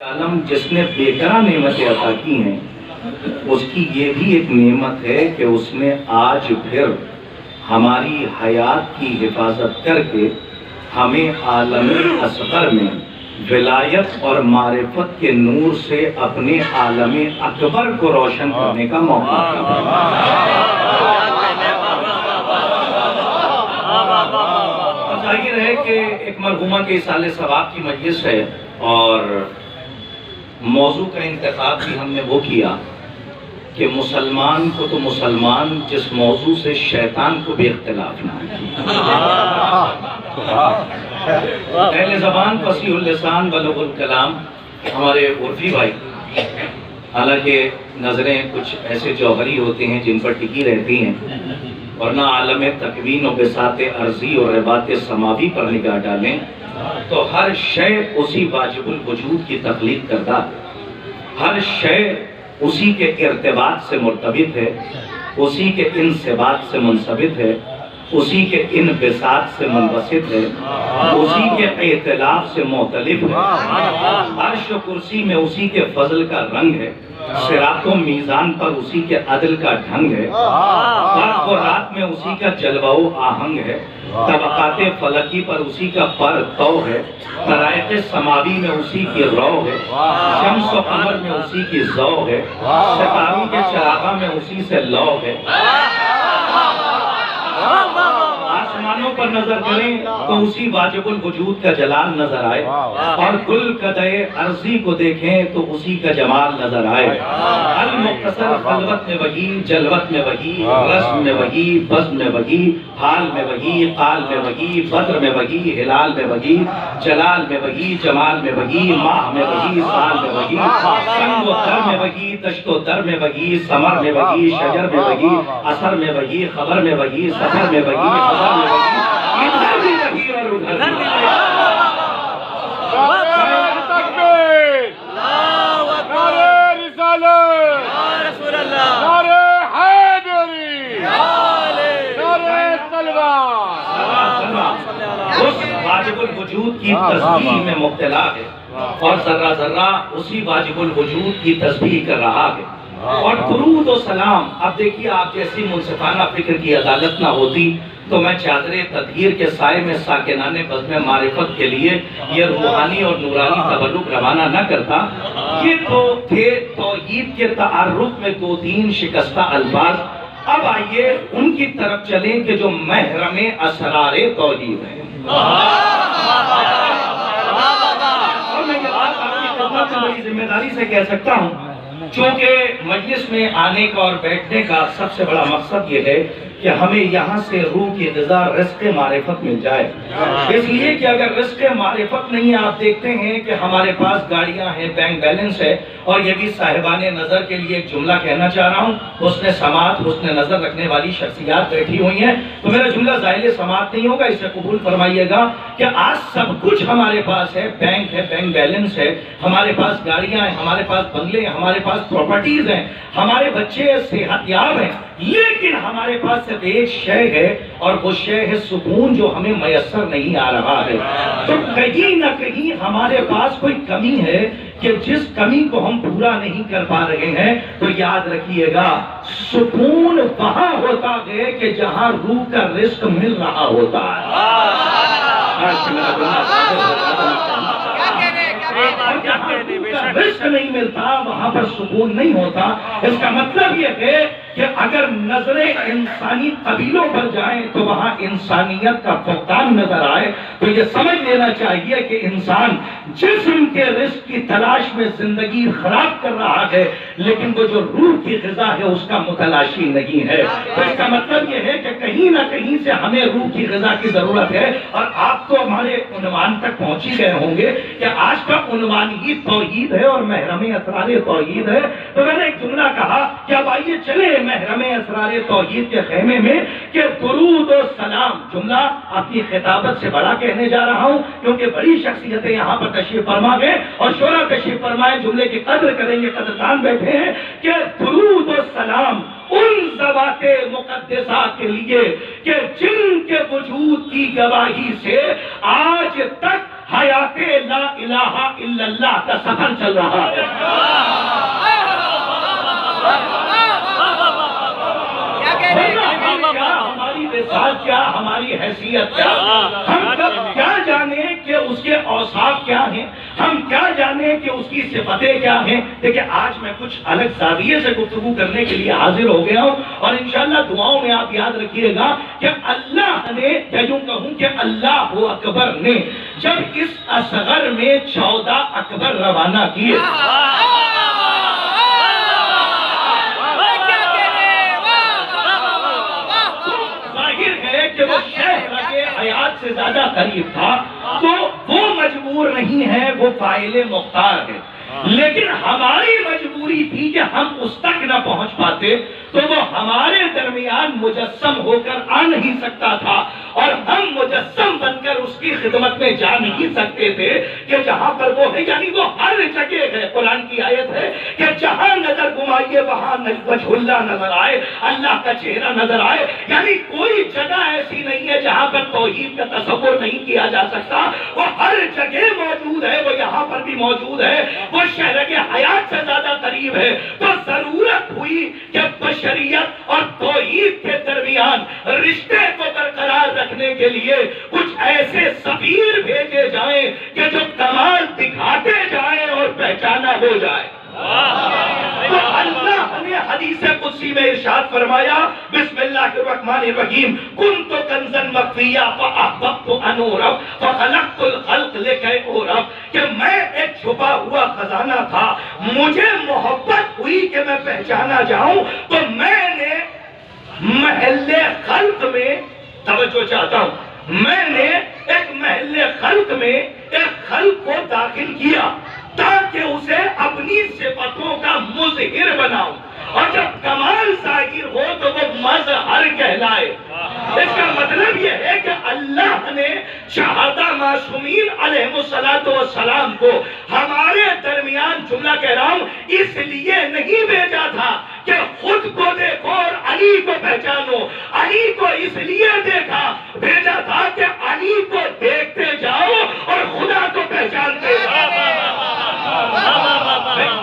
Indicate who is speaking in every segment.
Speaker 1: عالم جس نے بےکرا نعمتیں عطا کی ہیں اس کی یہ بھی ایک نعمت ہے کہ اس نے آج پھر ہماری حیات کی حفاظت کر کے ہمیں عالم اصغر میں ولایت اور معرفت کے نور سے اپنے عالم اکبر کو روشن کرنے کا موقع دیا۔ ظاہر ہے کہ ایک مرحومہ کے اصالِ ثواب کی مجلس ہے اور موضوع کا انتخاب بھی ہم نے وہ کیا کہ مسلمان کو تو مسلمان جس موضوع سے شیطان کو بھی اختلاف نہ ہے۔ اہل زبان فصیح اللسان بلغ الکلام ہمارے عرفی بھائی، حالانکہ نظریں کچھ ایسے جوہری ہوتے ہیں جن پر ٹکی رہتی ہیں، ورنہ عالم تکوین و بساط ارضی اور رباط سماوی پر نگاہ ڈالیں تو ہر شے اسی واجب الوجود کی تخلیق کردہ، ہر شے اسی کے ارتباط سے مرتبط ہے، اسی کے انصباط سے منصبت ہے، اسی کے انبساط سے منبسط ہے، اسی کے اختلاف سے مختلف ہے، عرش و کرسی میں اسی کے فضل کا رنگ ہے، صراط و میزان پر اسی کے عدل کا ڈھنگ ہے، برق و رات میں اسی کا جلوہ و آہنگ ہے، طبقات فلکی پر اسی کا پر تو ہے، طرائق سماوی میں اسی کی رو ہے، شمس و قمر میں اسی کی ضو ہے، ستاروں کے چراغاں میں اسی سے لو ہے۔ آسمانوں پر نظر کریں تو اسی واجب الوجود کا جلال نظر آئے، اور گل قدئے ارضی کو دیکھیں تو اسی کا جمال نظر آئے۔ المختصر خلوت میں وہی، جلوت میں وہی، رسم میں وہی، بزم میں وہی، حال میں وہی، قال میں وہی، بدر میں وہی، ہلال میں وہی، جلال میں وہی، جمال میں وہی، ماہ میں وہی، سال میں وہی، سنگ و در میں وہی، دشت و در میں وہی، ثمر میں وہی، شجر میں وہی، اثر میں وہی، خبر میں وہی، سفر میں وہی، حضر میں وہی، ادھر بھی وہی اور ادھر بھی وہی۔ اس واجب الوجود کی تسبیح میں مبتلا ہے اور ذرہ ذرہ اسی واجب الوجود کی تسبیح کر رہا ہے۔ اور درود و سلام، اب دیکھیے آپ جیسی منصفانہ فکر کی عدالت نہ ہوتی تو میں چادر تطہیر کے سائے میں ساکنانِ بزم معرفت کے لیے یہ روحانی اور نورانی تبرک روانہ نہ کرتا۔ یہ تو تھے توحید کے تعارف میں دو تین شکستہ الفاظ۔ اب آئیے ان کی طرف چلیں کہ جو محرم اسرار توحید ہیں۔ اور میں یہ بات آپ کی خدمت سے بڑی ذمہ داری سے کہہ سکتا ہوں، چونکہ مجلس میں آنے کا اور بیٹھنے کا سب سے بڑا مقصد یہ ہے کہ ہمیں یہاں سے روح کی غذا رزق معرفت مل جائے۔ اس لیے کہ اگر رزق معرفت نہیں، آپ دیکھتے ہیں کہ ہمارے پاس گاڑیاں ہیں، بینک بیلنس ہے، اور یہ بھی صاحبان نظر کے لیے ایک جملہ کہنا چاہ رہا ہوں، حسن سماعت حسن نظر رکھنے والی شخصیات بیٹھی ہوئی ہیں، تو میرا جملہ زائل سماعت نہیں ہوگا، اسے قبول فرمائیے گا کہ آج سب کچھ ہمارے پاس ہے، بینک ہے، بینک بیلنس ہے، ہمارے پاس گاڑیاں ہیں، ہمارے پاس بنگلے ہیں، ہمارے پاس پراپرٹیز ہیں، ہمارے بچے صحت یاب ہیں، لیکن ہمارے پاس صرف ایک شے ہے، اور وہ شے ہے سکون، جو ہمیں میسر نہیں آ رہا ہے۔ تو کہیں نہ کہیں ہمارے پاس کوئی کمی ہے کہ جس کمی کو ہم پورا نہیں کر پا رہے ہیں۔ تو یاد رکھیے گا، سکون وہاں ہوتا ہے کہ جہاں روح کا رزق مل رہا ہوتا ہے۔ جہاں روح کا رزق نہیں ملتا وہاں پر سکون نہیں ہوتا۔ اس کا مطلب یہ ہے کہ اگر نظریں انسانی قبیلوں پر جائیں تو وہاں انسانیت کا فقدان نظر آئے، تو یہ سمجھ لینا چاہیے کہ انسان جسم کے رزق کی تلاش میں زندگی خراب کر رہا ہے، لیکن وہ جو روح کی غذا ہے اس کا متلاشی نہیں ہے۔ تو اس کا مطلب یہ ہے کہ کہیں نہ کہیں سے ہمیں روح کی غذا کی ضرورت ہے۔ اور آپ تو ہمارے عنوان تک پہنچی گئے ہوں گے کہ آج کا عنوان ہی توحید ہے اور محرم اسرار توحید ہے۔ تو میں نے ایک جملہ کہا کہ اب آئیے چلے محرم اسرار توحید کے خیمے میں کہ درود و سلام، جملہ اپنی خطابت سے بڑا کہنے جا رہا ہوں کیونکہ بڑی شخصیتیں یہاں پر تشریف فرما گئے اور شورا تشریف فرمائے، جملے کی قدر کریں گے، قدردان بیٹھے ہیں کہ درود و سلام ان ذوات مقدسہ کے لیے کہ جن کے وجود کی گواہی سے آج تک حیات لا الہ الا اللہ کا سفر چل رہا ہے۔ ہماری بساط کیا، ہماری حیثیت کیا، ہم کب کیا جانیں کہ اس کے اوصاف کیا ہیں، ہم کیا جانیں کہ اس کی صفتیں کیا ہیں۔ دیکھیں آج میں کچھ الگ زاویے سے گفتگو کرنے کے لیے حاضر ہو گیا ہوں، اور انشاءاللہ دعاؤں میں آپ یاد رکھیے گا کہ اللہ نے، یا یوں کہوں کہ اللہ اکبر نے جب اس اصغر میں 14 اکبر روانہ کیے، کہ وہ شہر کے حیات سے زیادہ قریب تھا، تو وہ مجبور نہیں ہے، وہ فاعل مختار ہے۔ لیکن ہماری مجبوری تھی کہ ہم اس تک نہ پہنچ پاتے، تو وہ ہمارے درمیان مجسم ہو کر آ نہیں سکتا تھا، اور ہم مجسم بن کر اس کی خدمت میں جا نہیں سکتے تھے کہ جہاں پر وہ ہے، یعنی وہ ہر جگہ ہے۔ قرآن کی آیت ہے کہ جہاں نظر گھمائیے وہاں وجہ اللہ نظر آئے، اللہ کا چہرہ نظر آئے، یعنی کوئی جگہ ایسی نہیں ہے جہاں پر توحید کا تصور نہیں کیا جا سکتا۔ وہ ہر جگہ موجود ہے، وہ یہاں پر بھی موجود ہے، وہ شہر کے حیات سے زیادہ قریب ہے۔ تو ضرورت ہوئی کہ بشریت اور توحید کے درمیان رشتے کو برقرار رکھنے کے لیے کچھ ایسے سفیر بھیجے جائیں کہ جو کمال دکھاتے جائیں اور پہچانا ہو جائے۔ تو اللہ نے حدیث قدسی میں ارشاد فرمایا، بسم اللہ الرحمن الرحیم، کنت کنزا مخفیا فاحببت ان اعرف فخلقت الخلق لکی اعرف، کہ میں ایک چھپا ہوا خزانہ تھا، مجھے محبت ہوئی کہ میں پہچانا جاؤں، تو میں نے محل خلق میں، توجہ چاہتا ہوں، میں نے ایک محل خلق میں ایک خلق کو داخل کیا تاکہ اسے اپنی صفتوں کا مظہر بناؤں، اور جب کمال ظاہر ہو تو وہ مظہر کہلائے۔ اس کا مطلب یہ ہے کہ اللہ نے شہادہ معصومین علیہ السلام کو ہمارے درمیان، جملہ کہہ رہا ہوں، اس لیے نہیں بھیجا تھا کہ خود کو دیکھو اور علی کو پہچانو، علی کو اس لیے بھیجا تھا کہ علی کو دیکھتے جاؤ اور خدا کو پہچانتے جاؤ۔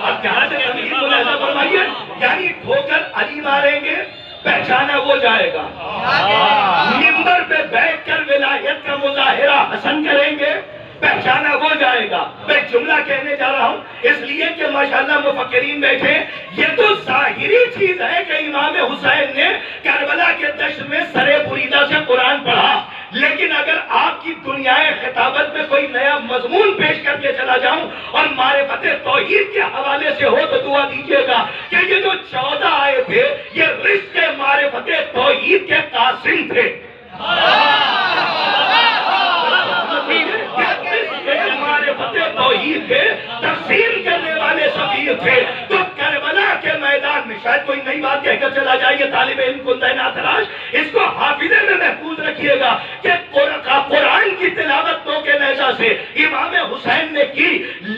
Speaker 1: اب جہاں سے تمہید ملاحظہ فرمائیے، یعنی ٹھوکر علی ماریں گے، پہچانا وہ جائے گا، منبر پہ بیٹھ کر ولایت کا مظاہرہ حسن کریں گے، پہچانا وہ جائے گا۔ میں جملہ کہنے جا رہا ہوں اس لیے کہ ماشاءاللہ مفکرین بیٹھے، یہ تو ظاہری چیز ہے کہ امام حسین نے کربلا کے دشت میں سر بریدہ سے قرآن پڑھا، لیکن اگر آپ کی دنیائے خطابت میں کوئی نیا مضمون پیش کر کے چلا جاؤں اور معرفت توحید کے حوالے سے ہو تو دعا دیجیے گا کہ یہ جو 14 آئے تھے یہ رزق معرفت توحید کے قاسم تھے، معرفت توحید کے تقسیم کرنے والے سفیر تھے۔ تو کربلا کے میدان میں شاید کوئی نئی بات کہہ کر چلا جائے، یہ طالب علم کو تعینات تلاش، اس کو حافظے میں محفوظ رکھیے گا کہ قرآن کی تلاوت تو کے نیزہ سے امام حسین نے کی،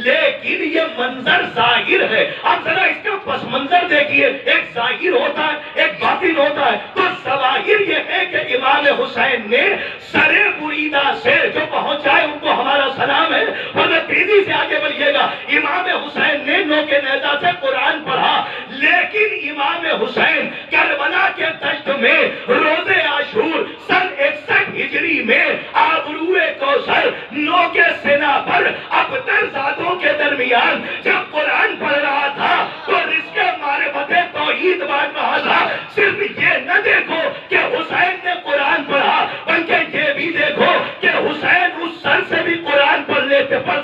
Speaker 1: لیکن یہ منظر ظاہر ہے۔ اب ذرا اس کا پس منظر دیکھیے، ایک ظاہر ہوتا ہے ایک باطن ہوتا ہے۔ تو ظواہر یہ ہے کہ امام حسین نے سر بریدہ سے جو پہنچائے ان کو ہمارا سلام ہے، ورنہ تیزی سے آگے بڑھیے گا، امام حسین نے نو کے نیزہ سے قرآن پڑھا، لیکن امام حسین کربلا کے دشت میں روز عاشور سن 61 ہجری میں آبروئے کوثر نو کے سینہ پر ابتر ذاتوں کے درمیان جب قرآن پڑھ رہا تھا تو رزق معرفت توحید بانٹ رہا تھا۔ صرف یہ نہ دیکھو کہ حسین نے قرآن پڑھا، بلکہ یہ بھی دیکھو کہ حسین اس سر سے بھی قرآن پڑھ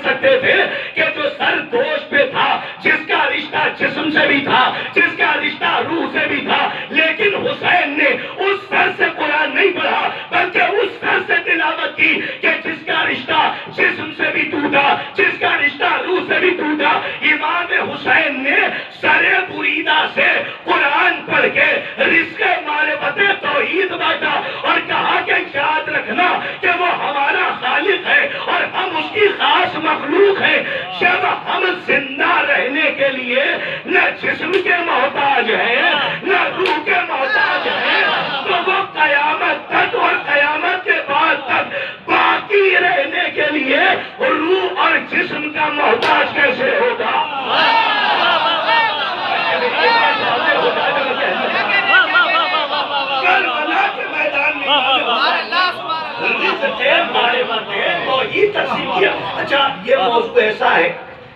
Speaker 1: سکتے تھے کہ جو سر دوش پہ تھا، جس کا رشتہ جسم سے بھی تھا، جس کا رشتہ روح سے بھی تھا، لیکن حسین نے اس سر سے قرآن نہیں پڑھا بلکہ اس سر سے تلاوت کی کہ جس کا رشتہ جسم سے بھی ٹوٹا، جس کا رشتہ روح سے بھی ٹوٹا۔ امام حسین نے سر بریدہ سے قرآن پڑھ کے رزق معرفت توحید بانٹا اور کہا کہ یاد رکھنا کہ وہ ہمارا خالق ہے اور ہم اس کی خاص مخلوق ہیں۔ جب ہم زندہ رہنے کے لیے نہ جسم کے محتاج ہیں نہ روح کے محتاج ہیں، تو وہ قیامت تک اور قیامت کے بعد تک باقی رہنے کے لیے تقسیم کیا. اچھا یہ موضوع ایسا ہے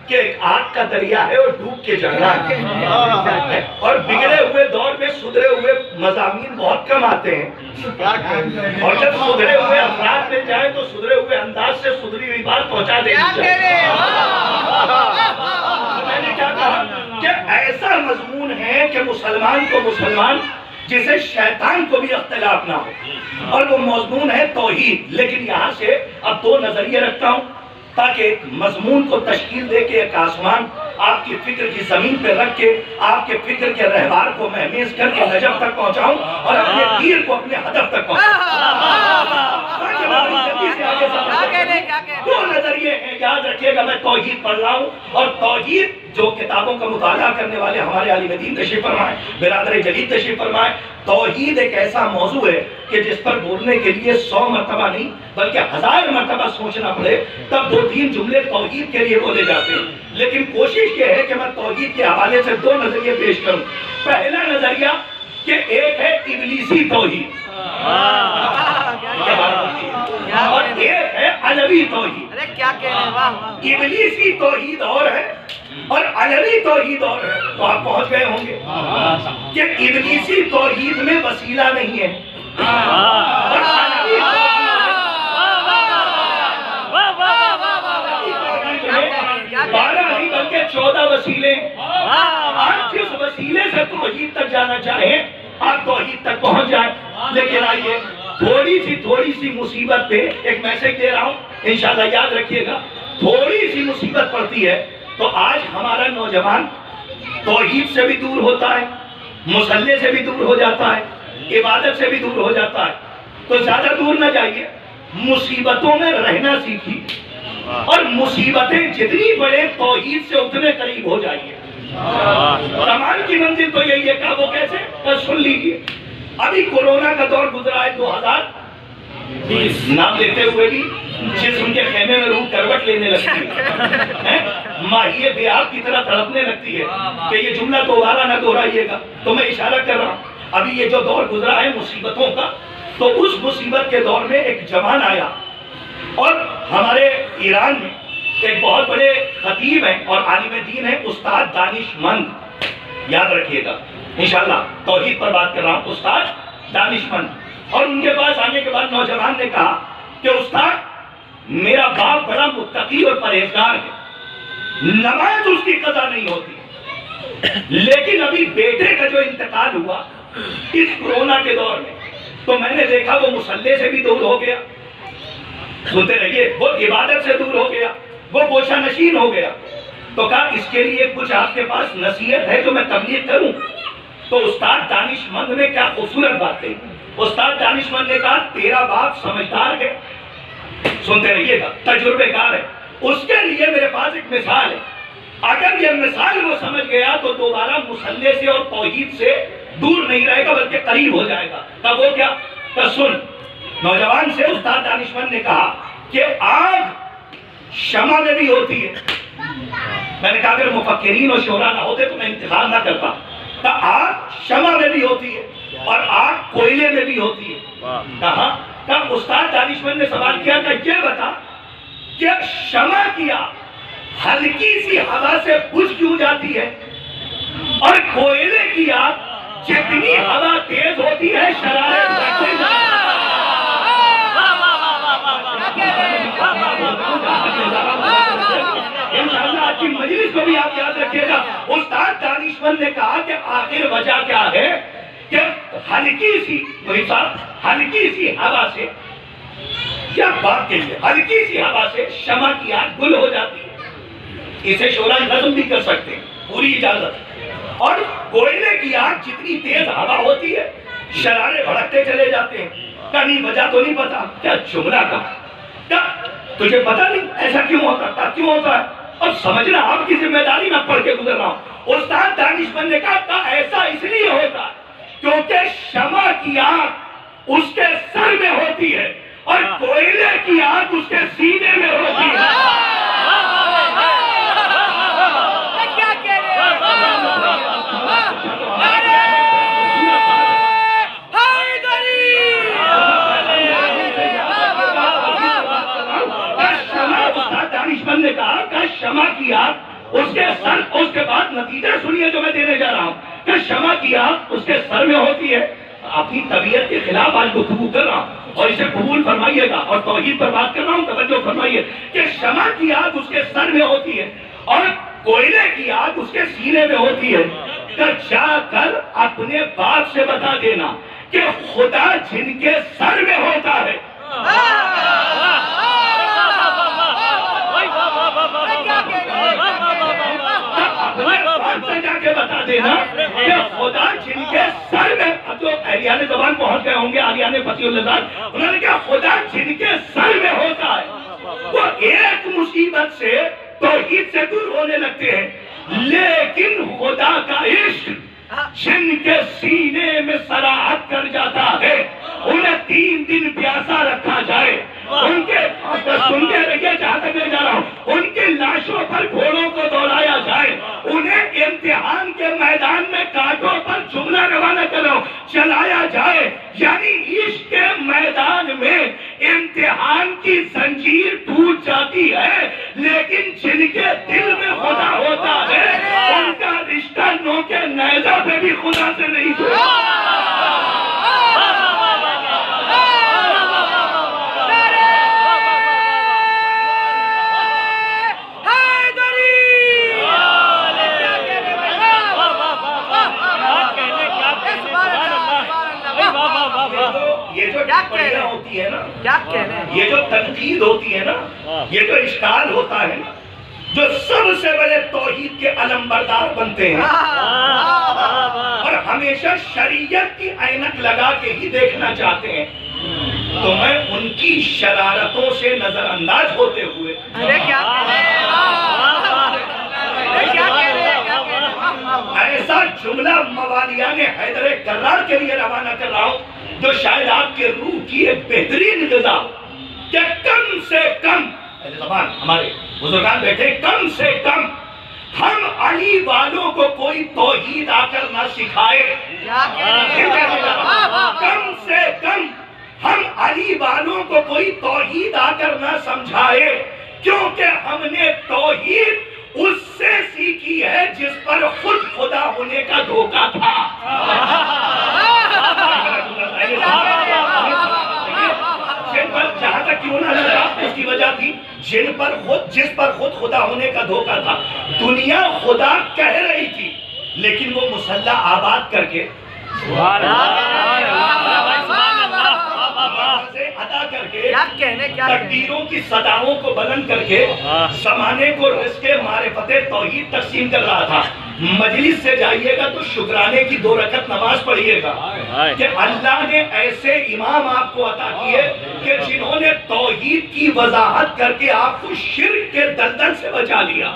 Speaker 1: کہ ایک آگ کا دریا ہے اور ڈوب کے جا رہا ہے, اور بگڑے ہوئے دور میں سدھرے ہوئے مضامین بہت کم آتے ہیں, اور جب سدھرے ہوئے افراد مل جائیں تو سدھرے ہوئے انداز سے سدھری ہوئی بات پہنچا دینی چاہیے. میں نے کیا کہا کہ ایسا مضمون ہے کہ مسلمان کو مسلمان جسے شیطان کو بھی اختلاف نہ ہو, اور وہ مضمون ہے توحید. لیکن یہاں سے اب دو نظریے رکھتا ہوں تاکہ ایک مضمون کو تشکیل دے کے ایک آسمان آپ کی فکر کی زمین پہ رکھ کے آپ کے فکر کے رہبار کو مہمیز کر کے نجف تک پہنچاؤں اور اپنے تیر کو اپنے ہدف تک پہنچاؤں. دو نظریے ہیں, یاد رکھیے گا. میں توحید پڑھ رہا ہوں, اور توحید جو کتابوں کا مطالعہ کرنے والے ہمارے عالم دین تشریف فرمائے, برادر جلیل تشریف فرمائے, توحید ایک ایسا موضوع ہے کہ جس پر بولنے کے لیے 100 مرتبہ نہیں بلکہ 1000 مرتبہ سوچنا پڑے تب 2-3 جملے توحید کے لیے بولے جاتے ہیں. لیکن کوشش یہ ہے کہ میں توحید کے حوالے سے 2 نظریے پیش کروں. پہلا نظریہ کہ ایک ہے ابلیسی توحید, اور ایک ہے علوی توحید. ابلیسی توحید اور ہے اور علوی توحید اور ہے. تو آپ پہنچ گئے ہوں گے کہ ابلیسی توحید میں وسیلہ نہیں ہے, اور علوی توحید 12 نہیں بلکہ 14 وسیلے. آپ جس وسیلے سے توحید تک جانا چاہیں آپ توحید تک پہنچ جائیں. لیکن آئیے تھوڑی سی مصیبت پہ ایک میسج دے رہا ہوں, انشاءاللہ یاد رکھیے گا. تھوڑی سی مصیبت پڑتی ہے تو آج ہمارا نوجوان توحید سے بھی دور ہوتا ہے, مصلی سے بھی دور ہو جاتا ہے, عبادت سے بھی دور ہو جاتا ہے. تو زیادہ دور نہ جائیے, مصیبتوں میں رہنا سیکھیے, اور مصیبتیں جتنی بڑھیں توحید سے اتنے قریب ہو جائیے. کمال کی منزل تو یہی ہے. کہ وہ کیسے سن لیجیے. ابھی کورونا کا دور گزرا ہے 2020, نام لیتے ہوئے بھی جسم کے خیمے میں روح کروٹ لینے لگتی ہے, ماہیے بیاب کی طرح تڑپنے لگتی ہے کہ یہ جملہ دوبارہ نہ دہرائیے گا. تو میں اشارہ کر رہا ہوں ابھی یہ جو دور گزرا ہے مصیبتوں کا, تو اس مصیبت کے دور میں ایک جوان آیا, اور ہمارے ایران میں ایک بہت بڑے خطیب ہیں اور عالم دین ہیں, استاد دانش مند. یاد رکھیے گا انشاءاللہ توحید پر بات کر رہا ہوں, استاد دانش مند. اور ان کے پاس آنے کے بعد نوجوان نے کہا کہ استاد میرا باپ بڑا متقی اور پرہیزگار ہے, نماز اس کی قضا نہیں ہوتی, لیکن ابھی بیٹے کا جو انتقال ہوا اس کورونا کے دور میں تو میں نے دیکھا وہ مصلی سے بھی دور ہو گیا. سنتے رہیے, وہ عبادت سے دور ہو گیا, وہ گوشہ نشین ہو گیا. تو کہا اس کے لیے کچھ آپ کے پاس نصیحت ہے جو میں تبلیغ کروں. تو استاد دانش مند نے کیا خوبصورت بات کہی. استاد دانش مند نے کہا تیرا باپ سمجھدار ہے, سنتے رہیے گا, تجربے کار ہے, اس کے لیے میرے پاس ایک مثال ہے. اگر یہ مثال وہ سمجھ گیا تو دوبارہ مصلی سے اور توحید سے دور نہیں رہے گا بلکہ قریب ہو جائے گا. تب وہ کیا تو سن, نوجوان سے استاد دانش مند نے کہا کہ آگ شمع میں بھی ہوتی ہے. میں نے کہا اگر مفکرین اور شعراء نہ ہوتے تو میں انتخاب نہ کرتا. تو آگ شمع میں بھی ہوتی ہے اور آگ کوئلے میں بھی ہوتی ہے. کہا تب استاد دانش مند نے سوال کیا کہ یہ بتا کہ شمع کی آگ ہلکی سی ہوا سے بجھ کیوں جاتی ہے, اور کوئلے کی آگ جتنی ہوا تیز ہوتی ہے شرارے بڑھتے جاتی ہیں. انشاءاللہ آج کی مجلس کو بھی آپ یاد رکھیے گا. استاد دانش مند نے کہا کہ آخر وجہ کیا ہے کہ ہلکی سی ہوا سے کیا بات کہیے, ہلکی سی ہوا سے شمع کی آگ گل ہو جاتی ہے. اسے شعراء نظم بھی کر سکتے ہیں, پوری اجازت. اور کوئلے کی آگ جتنی تیز ہوا ہوتی ہے شرارے بھڑکتے چلے جاتے ہیں. کہیں وجہ تو نہیں پتا, کیا جملہ کہا, کیا تجھے پتا نہیں ایسا کیوں ہوتا ہے, اور سمجھنا آپ کی ذمہ داری میں پڑھ کے گزر رہا ہوں. استاد دانش مند نے کہا ایسا اس لیے ہوتا ہے کیونکہ شمع کی آگ اس کے سر میں ہوتی ہے اور کوئلے کی آگ اس کے سینے میں ہوتی ہے. نتیجہ سنیے جو میں دینے جا رہا ہوں کہ شمع کی آگ اس کے سر میں ہوتی ہے. اپنی طبیعت کے خلاف آج گفتگو کر رہا ہوں اور اسے قبول فرمائیے گا, اور توحید پر بات کر رہا ہوں, توجہ فرمائیے کہ شمع کی آگ اس کے سر میں ہوتی ہے اور کوئلے کی آگ اس کے سینے میں ہوتی ہے. جا کر اپنے باپ سے بتا دینا کہ خدا جن کے سر میں ہوتا ہے, جا کے بتا دینا کہ خدا جن کے سر میں, اب جو اہلیان زبان پہنچ گئے ہوں گے آلیان فتح اللہ, انہوں نے کہا خدا جن کے سر میں ہوتا ہے وہ ایک مصیبت سے توحید سے دور ہونے لگتے ہیں, لیکن خدا کا عشق جن کے سینے میں سراحت کر جاتا ہے انہیں 3 دن پیاسا رکھا جائے, ان کے سنتے رہیے جہاں تک میں جا رہا ہوں, ان کی لاشوں پر گھوڑوں کو دوڑایا جائے, انہیں امتحان کے میدان میں کانٹوں پر جملہ روانہ کرو چلایا جائے, یعنی عشق کے میدان میں امتحان کی زنجیر ٹوٹ جاتی ہے, لیکن جن کے دل میں خدا ہوتا ہے ان کا رشتہ نو کے نیزہ پہ بھی خدا سے نہیں ہوتا. یہ جو ٹپڑیاں ہوتی ہے نا, یہ جو تنقید ہوتی ہے نا, یہ جو اشکال ہوتا ہے نا, جو سب سے بڑے توحید کے علمبردار بنتے ہیں اور ہمیشہ شریعت کی عینک لگا کے ہی دیکھنا چاہتے ہیں, تو میں ان کی شرارتوں سے نظر انداز ہوتے ہوئے ایسا جملہ موالیان حیدر کرار کے لیے روانہ کر رہا ہوں جو شاید آپ کے روح کی ایک بہترین غذا, کہ کم سے کم زبان ہمارے بزرگان بیٹھے, کم سے کم ہم علی والوں کو کوئی توحید آ کر نہ سکھائے, کم سے کم ہم علی والوں کو کوئی توحید آ کر نہ سمجھائے, کیونکہ ہم نے توحید اس سے سیکھی ہے جس پر خود خدا ہونے کا دھوکہ تھا. جن پر جہاں تک کیوں نہ لگا اس کی وجہ تھی جس پر خود خدا ہونے کا دھوکہ تھا. دنیا خدا کہہ رہی تھی لیکن وہ مسلح آباد کر کے ادا کر کے تقدیروں کی صداؤں کو بلند کر کے زمانے کو رزق معرفت توحید تقسیم کر رہا تھا. مجلس سے جائیے گا تو شکرانے کی 2 رکعت نماز پڑھیے گا کہ اللہ نے ایسے امام آپ کو عطا کیے کہ جنہوں نے توحید کی وضاحت کر کے آپ کو شرک کے دلدل سے بچا لیا.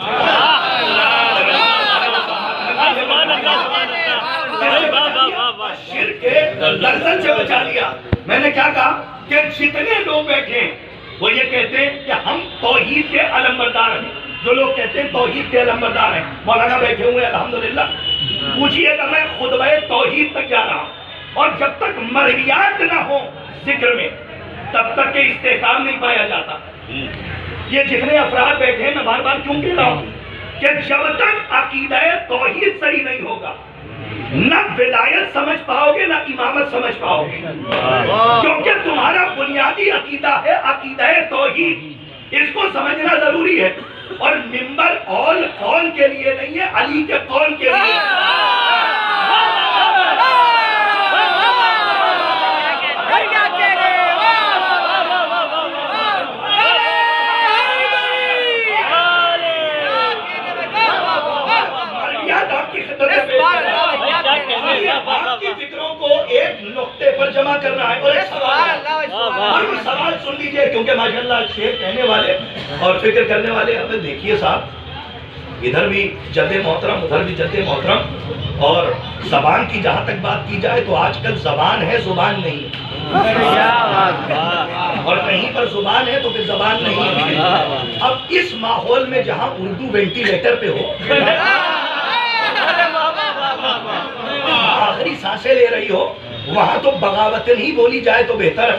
Speaker 1: شرک کے دلدل سے بچا لیا. میں نے کیا کہا کہ جتنے لوگ بیٹھے ہیں وہ یہ کہتے ہیں کہ ہم توحید کے علمبردار ہیں. جو لوگ کہتے ہیں توحید کے علمبردار ہیں, مولانا بیٹھے ہوئے الحمدللہ, پوچھئے گا میں خطبہ توحید تک جا رہا ہوں, اور جب تک مرحیات نہ ہو ذکر میں تب تک کہ استحکام نہیں پایا جاتا. یہ جتنے افراد بیٹھے ہیں میں بار بار کیوں کہہ رہا ہوں کہ جب تک عقیدہ توحید صحیح نہیں ہوگا نہ ولایت سمجھ پاؤ گے نہ امامت سمجھ پاؤ گے, کیونکہ تمہارا بنیادی عقیدہ ہے عقیدہ توحید. اس کو سمجھنا ضروری ہے, اور منبر قول کے لیے نہیں ہے, علی کے قول کے لیے. آپ کی فکروں کو ایک نقطے پر جمع کرنا ہے, اور ایک سوال سن لیجئے, کیونکہ ماشاءاللہ شیخ کہنے والے اور فکر کرنے والے ہمیں دیکھیے صاحب, ادھر بھی جد محترم ادھر بھی جد محترم, اور زبان کی جہاں تک بات کی جائے تو آج کل زبان ہے زبان نہیں, اور کہیں پر زبان ہے تو پھر زبان نہیں ہے. اب اس ماحول میں جہاں اردو وینٹیلیٹر پہ ہو, آخری سانسیں لے رہی ہو, وہاں تو بغاوتن ہی بولی جائے تو بہتر ہے.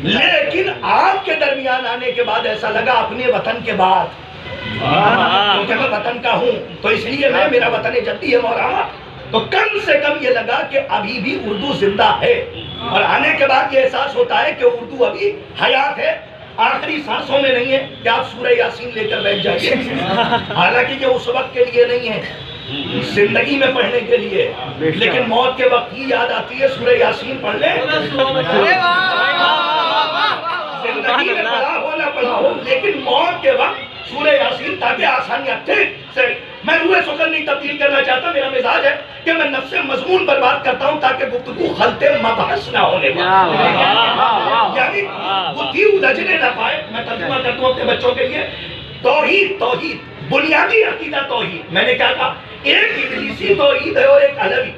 Speaker 1: لیکن آپ کے درمیان آنے کے بعد ایسا لگا اپنے وطن کے بعد کیونکہ میں وطن کا ہوں تو اس لیے میرا وطن جدی ہے مولانا. تو کم سے کم یہ لگا کہ ابھی بھی اردو زندہ ہے اور آنے کے بعد یہ احساس ہوتا ہے کہ اردو ابھی حیات ہے, آخری سانسوں میں نہیں ہے کہ آپ سورہ یاسین لے کر بیٹھ جائیے. حالانکہ یہ اس وقت کے لیے نہیں ہے, زندگی میں پڑھنے کے لیے, لیکن موت کے وقت ہی یاد آتی ہے سورہ یاسین پڑھ لیں. زندگی میں پڑھا ہو نہ پڑھا ہو, لیکن موت کے وقت سورہ یاسین, تاکہ آسانیاں ٹھیک سے. میں روح سکر نہیں تبدیل کرنا چاہتا, میرا مزاج ہے کہ میں نفس مضمون پر بات کرتا ہوں تاکہ گفتگو خلط مبحث نہ ہونے پائے, یعنی بدھی الجھنے نہ پائے. میں ترجمہ کرتا ہوں اپنے بچوں کے لیے. توحید, توحید بنیادی عقیدہ توحید. میں نے کیا کہا, ایک ابلیسی توحید ہے اور ایک علوی.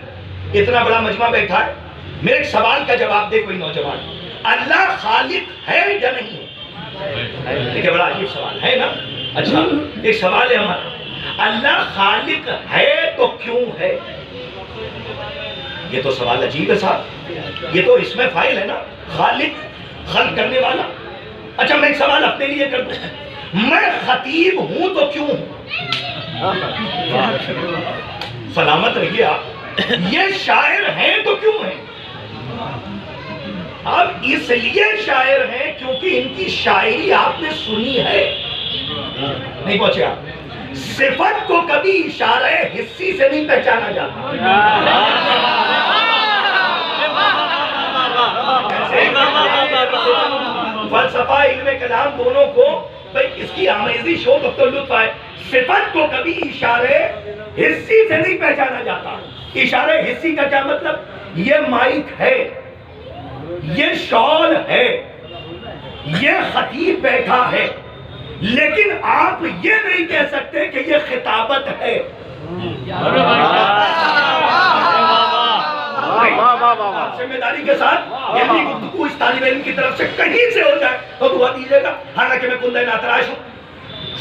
Speaker 1: اتنا بڑا مجمع بیٹھا ہے, میرے ایک سوال کا جواب دے کوئی نوجوان. اللہ خالق ہے یا نہیں ہے؟ دیکھیں بڑا عجیب سوال ہے نا. اچھا ایک سوال ہے ہمارا, اللہ خالق ہے تو کیوں ہے؟ یہ تو سوال عجیب ہے صاحب, یہ تو اس میں فائل ہے نا, خالق خلق کرنے والا. اچھا میں ایک سوال اپنے لیے کر دوں, میں خطیب ہوں تو کیوں ہوں؟ سلامت رہیے آپ. یہ شاعر ہیں تو کیوں ہیں؟ اب اس لیے شاعر ہیں کیونکہ ان کی شاعری آپ نے سنی ہے. نہیں پہنچے آپ. صفت کو کبھی اشارہ حسی سے نہیں پہچانا جاتا. فلسفہ علم کلام دونوں کو بھئی اس کی آمیزش ہو تو لطف آئے. صفت کو کبھی اشارہ حسی سے نہیں پہچانا جاتا. اشارہ حسی کا کیا مطلب, یہ مائک ہے, یہ شال ہے, یہ خطیب بیٹھا ہے, لیکن آپ یہ نہیں کہہ سکتے کہ یہ خطابت ہے. ذمہ داری کے ساتھ یعنی گفتگو اس طالب علم کی طرف سے کہیں سے ہو جائے تو دعا دیجیے گا, حالانکہ میں کندہ ناتراش ہوں.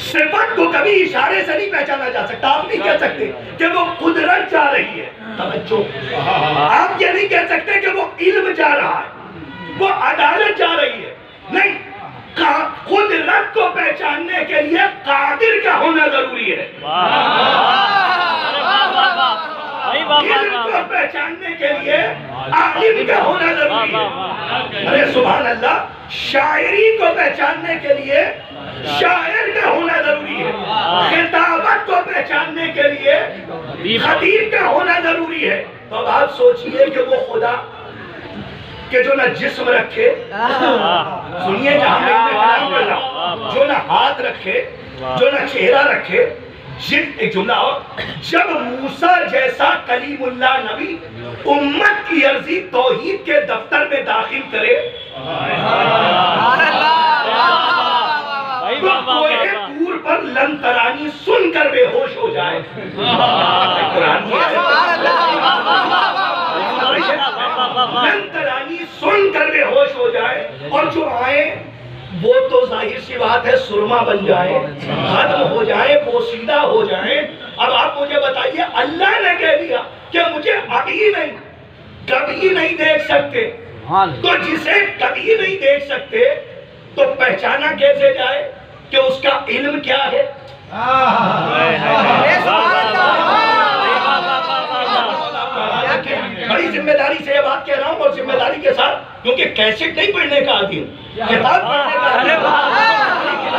Speaker 1: صفت کو کبھی اشارے سے نہیں پہچانا جا سکتا. آپ نہیں کہہ سکتے کہ وہ قدرت جا رہی ہے, توجہ, آپ یہ نہیں کہہ سکتے کہ وہ علم جا رہا ہے, وہ عدالت جا رہی ہے. نہیں, قدرت کو پہچاننے کے لیے قادر کا ہونا ضروری ہے. علم کو پہچاننے کے لیے عالم کا ہونا ضروری ہے. ارے سبحان اللہ, شاعری کو پہچاننے کے لیے شاعر کا ہونا ضروری ہے. خطابت کو پہچاننے کے لیے خطیب کا ہونا ضروری ہے. تو اب آپ سوچئے کہ وہ خدا کہ جو نہ جسم رکھے, سنیے جہاں میں کلام کر رہا ہوں, جو نہ ہاتھ رکھے, جو نہ چہرہ رکھے. ایک جملہ اور, جب موسیٰ جیسا کلیم اللہ نبی امت کی عرضی توحید کے دفتر میں داخل کرے, تو کوہ طور پر لن ترانی سن کر بے ہوش ہو جائے. قرآن کی لن ترانی سن کر بے ہوش ہو جائے, اور جو آئے وہ تو ظاہر سی بات ہے سرما بن جائیں, ختم ہو جائیں, پوسیدہ ہو جائیں. اب آپ مجھے بتائیے, اللہ نے کہہ دیا کہ مجھے ابھی نہیں کبھی نہیں دیکھ سکتے, تو جسے کبھی نہیں دیکھ سکتے تو پہچانا کیسے جائے کہ اس کا علم کیا ہے؟ بڑی ذمہ داری سے یہ بات کہہ رہا ہوں, اور ذمہ داری کے ساتھ, کیونکہ کیسٹ نہیں پڑھنے کا عادی ہوں, کتاب پڑھنے کا عادی ہوں.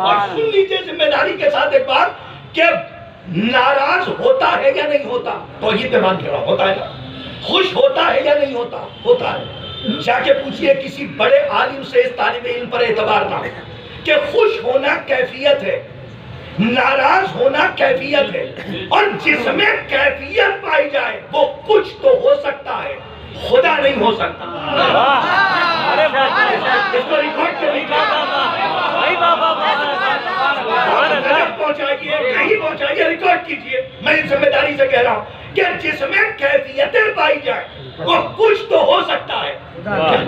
Speaker 1: اور سن لیجئے ذمہ داری کے ساتھ ایک بات, کہ ناراض ہوتا ہے یا نہیں ہوتا, توحید پہ مان کے رہا ہوتا ہے نا, خوش ہوتا ہے یا نہیں ہوتا, ہوتا ہے. جا کے پوچھئے کسی بڑے عالم سے اس طالب علم پر اعتبار نہ, کہ خوش ہونا کیفیت ہے, ناراض ہونا کیفیت ہے, اور جس میں کیفیت پائی جائے وہ کچھ تو ہو سکتا ہے, خدا نہیں ہو سکتا. اس کو ریکارڈ کرنے پہنچائیے, ریکارڈ کیجئے. میں ذمہ داری سے کہہ رہا ہوں کہ جس میں کیفیتیں پائی جائیں وہ کچھ تو ہو سکتا ہے.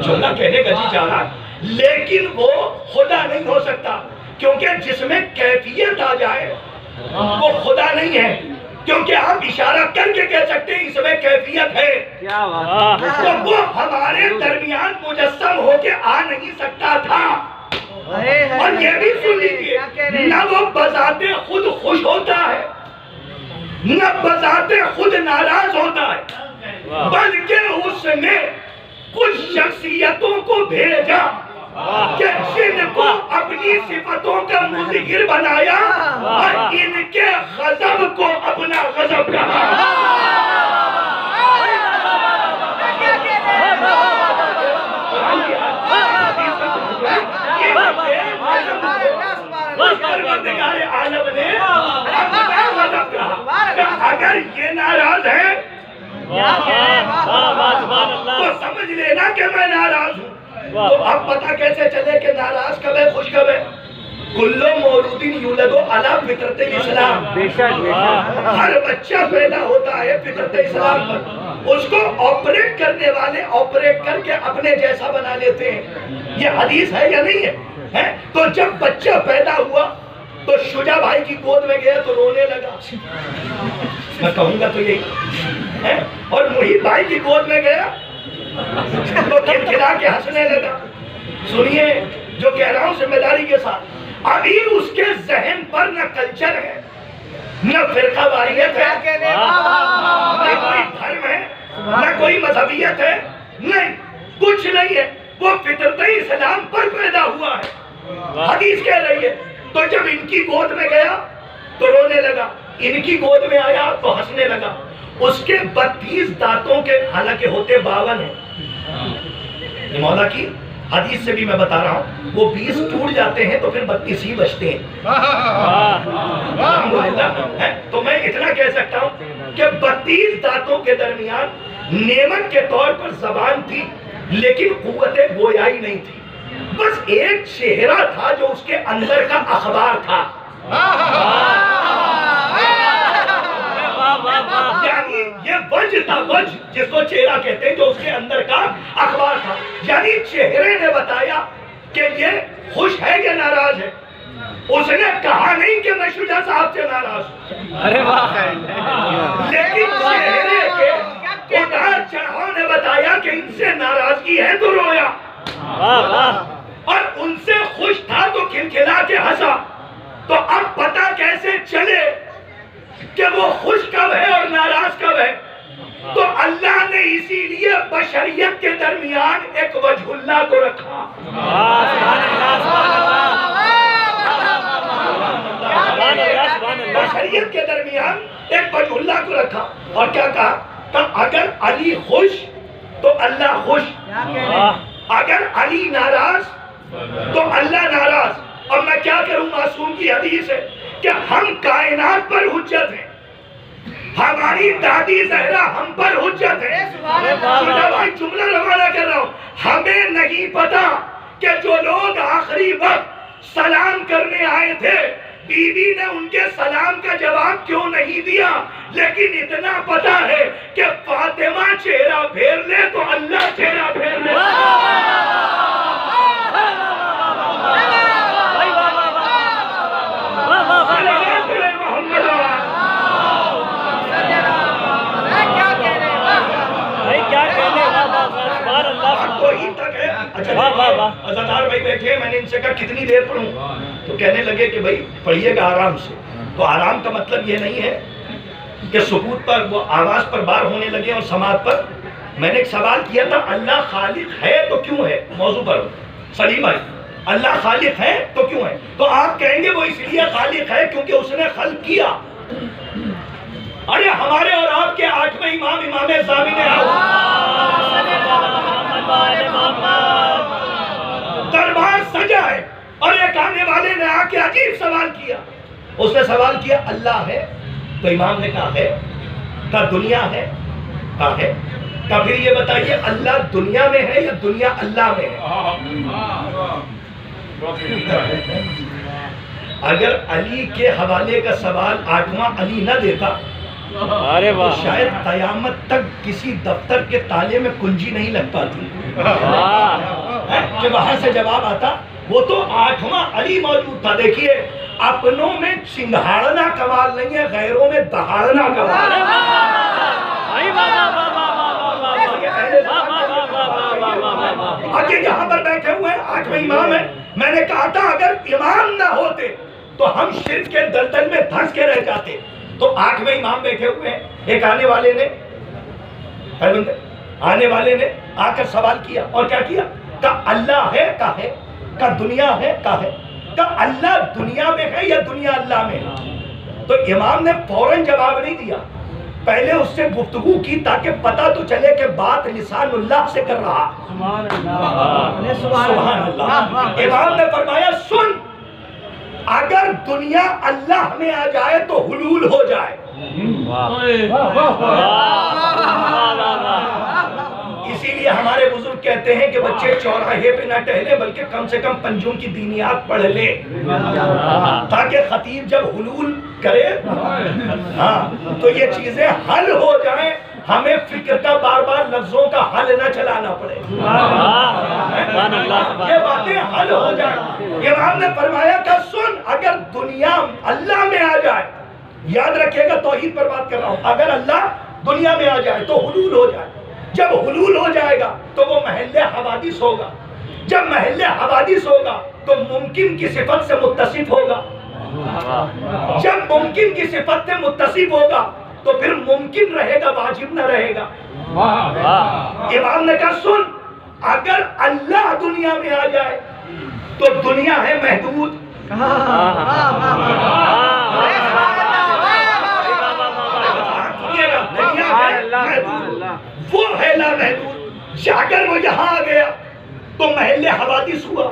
Speaker 1: جملہ کہنے کا جی جا رہا, لیکن وہ خدا نہیں ہو سکتا, کیونکہ جس میں کیفیت آ جائے وہ خدا نہیں ہے. کیونکہ آپ اشارہ کر کے کہہ سکتے ہیں اس میں کیفیت ہے, تو وہ ہمارے درمیان مجسم ہو کے آ نہیں سکتا تھا. اور یہ بھی سن لیجیے، نہ وہ بذات خود خوش ہوتا ہے نہ بذات خود ناراض ہوتا ہے، بلکہ اس نے کچھ شخصیتوں کو بھیجا کہ جن کو اپنی صفتوں کا مظہر بنایا اور ان کے غضب کو اپنا غضب کہا۔ پروردگار عالم نے اپنا غضب کہا کہ اگر یہ ناراض ہے تو سمجھ لینا کہ میں ناراض ہوں۔ تو اب پتہ کیسے چلے کہ ناراض کب ہے خوش کب ہے؟ کل مولود یولد علی فطرت اسلام، ہر بچہ پیدا ہوتا ہے فطرت اسلام پر، اس کو آپریٹ کرنے والے آپریٹ کر کے اپنے جیسا بنا لیتے ہیں۔ یہ حدیث ہے یا نہیں ہے؟ تو جب بچہ پیدا ہوا تو شجاع بھائی کی گود میں گیا تو رونے لگا، میں کہوں گا تو یہی ہے، اور محیط بھائی کی گود میں گیا تو کھلکھلا کے ہنسنے لگا۔ سنیے جو کہہ رہا ہوں ذمہ داری کے ساتھ، ابھی اس کے ذہن پر نہ کلچر ہے نہ فرقہ واریت ہے، نہ کوئی دھرم ہے، نہ کوئی مذہبیت ہے، نہیں کچھ نہیں ہے، وہ فطرت اسلام پر پیدا ہوا ہے۔ حدیث کہہ رہی ہے تو جب ان کی گود میں گیا تو رونے لگا، ان کی گود میں آیا تو ہنسنے لگا۔ اس کے 32 دانتوں کے حالانکہ ہوتے 52 ہیں، مولا کی حدیث سے بھی میں بتا رہا ہوں، وہ 20 ٹوٹ جاتے ہیں تو پھر 32 ہی بچتے ہیں۔ الحمدللہ، تو میں اتنا کہہ سکتا ہوں کہ 32 دانتوں کے درمیان نعمت کے طور پر زبان تھی لیکن قوت گویائی نہیں تھی، بس ایک چہرہ تھا جو اس کے اندر کا اخبار تھا۔ یعنی یہ وجہ تھا، وجہ جس کو چہرہ کہتے ہیں، جو اس کے اندر کا اخبار تھا، یعنی چہرے نے بتایا کہ یہ خوش ہے یا ناراض ہے۔ اس نے کہا نہیں کہ میں شجاع صاحب سے ناراض ہوں، لیکن چہرے کے اتار چڑھاؤ نے بتایا کہ ان سے ناراضگی ہے تو رویا، اور ان سے خوش تھا تو کھلکھلا کے ہنسا۔ تو اب پتہ کیسے چلے کہ وہ خوش کب ہے اور ناراض کب ہے؟ تو اللہ نے اسی لیے بشریت کے درمیان ایک وجہ اللہ کو رکھا۔ بشریت کے درمیان ایک وجہ اللہ کو رکھا، اور کیا کہا کہ اگر علی خوش تو اللہ خوش، اگر علی ناراض تو اللہ ناراض۔ اور میں کیا کروں، معصوم کی حدیث ہے کہ ہم کائنات پر حجت ہیں، ہماری دادی زہرا ہم پر حجت ہے۔ میں جملہ روانہ کر رہا ہوں، ہمیں نہیں پتا کہ جو لوگ آخری وقت سلام کرنے آئے تھے بی بی نے ان کے سلام کا جواب کیوں نہیں دیا، لیکن اتنا پتا ہے کہ فاطمہ چہرہ پھیر لے تو اللہ چہرہ پھیر لے۔ عزادار بھائی بیٹھے، میں نے ان سے کہا کتنی دیر پڑھوں؟ تو کہنے لگے کہ بھائی پڑھیے گا آرام سے۔ تو آرام کا مطلب یہ نہیں ہے کہ سکوت پر وہ آواز پر بار ہونے لگے اور سماعت پر۔ میں نے ایک سوال کیا تھا، اللہ خالق ہے تو کیوں ہے؟ موضوع پر سلیم بھائی، اللہ خالق ہے تو کیوں ہے؟ تو آپ کہیں گے وہ اس لیے خالق ہے کیونکہ اس نے خلق کیا۔ ارے ہمارے اور آپ کے 8ویں امام، امام زامن دربار سجا ہے، اور ایک آنے والے نے آ کے عجیب سوال کیا۔ اس نے سوال کیا اللہ ہے؟ تو امام نے کہا ہے۔ کہا دنیا ہے؟ کہا ہے۔ کہا پھر یہ بتائیے اللہ دنیا میں ہے یا دنیا اللہ میں ہے؟ اگر علی کے حوالے کا سوال 8واں علی نہ دیتا تو شاید قیامت تک کسی دفتر کے تالے میں کنجی نہیں لگ پاتی کہ وہاں سے جواب آتا۔ وہ تو 8واں علی موجود تھا۔ دیکھیے اپنوں میں چنگھاڑنا کمال نہیں ہے، غیروں میں دہاڑنا کمال ہے۔ آگے یہاں پر بیٹھے ہوئے 8ویں امام ہے، میں نے کہا تھا اگر امام نہ ہوتے تو ہم شرک کے دلدل میں دھنس کے رہ جاتے. تو 8ویں امام بیٹھے ہوئے ہیں. ایک آنے والے نے آ کر سوال کیا اور کیا کیا؟ کہا اللہ ہے کا ہے، کہا دنیا ہے کا ہے، کہا اللہ دنیا میں ہے یا دنیا اللہ میں ہے؟ تو امام نے فوراً جواب نہیں دیا، پہلے اس سے گفتگو کی تاکہ پتہ تو چلے کہ بات لسان اللہ سے کر رہا. سبحان اللہ. امام نے فرمایا سن، اگر دنیا اللہ میں آ جائے تو حلول ہو جائے. اسی لیے ہمارے بزرگ کہتے ہیں کہ بچے چوراہے پہ نہ ٹہلے بلکہ کم سے کم پنجوں کی دینیات پڑھ لے تاکہ خطیب جب حلول کرے تو یہ چیزیں حل ہو جائیں، ہمیں فکر کا بار بار لفظوں کا حل نہ چلانا پڑے، یہ باتیں حل ہو جائیں. امام نے فرمایا کہ سن، اگر دنیا اللہ میں آ جائے، یاد رکھیے گا توحید پر بات کر رہا ہوں، اگر اللہ دنیا میں آ جائے تو حلول ہو جائے. جب حلول ہو جائے گا تو وہ محل حوادث ہوگا، جب محل حوادث ہوگا تو ممکن کی صفت سے متصف ہوگا، جب ممکن کی صفت سے متصف ہوگا تو پھر ممکن رہے گا، واجب نہ رہے گا. امام نے کہا سن، اگر اللہ دنیا میں آ جائے تو دنیا ہے محدود، وہ ہے لا محدود. اگر وہ یہاں آ گیا تو محل حوادث ہوا،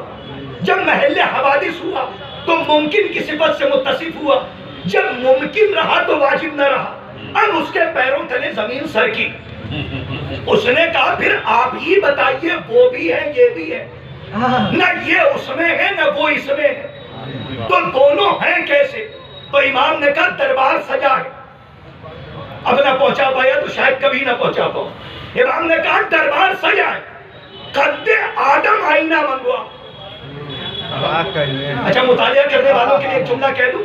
Speaker 1: جب محل حوادث ہوا تو ممکن کی صفت سے متصف ہوا، جب ممکن رہا تو واجب نہ رہا. اب اس کے پیروں تلے زمین سرکی. اس نے کہا پھر آپ ہی بتائیے، وہ بھی ہے یہ بھی ہے، نہ یہ اس میں ہے نہ وہ اس میں ہے، تو دونوں ہیں کیسے؟ تو امام نے کہا دربار سجا ہے، اب نہ پہنچا پایا تو شاید کبھی نہ پہنچا پاؤ. امام نے کہا دربار سجا ہے، قد آدم آئینہ منگوا. اچھا مطالعہ کرنے والوں کے لیے ایک جملہ کہہ دوں،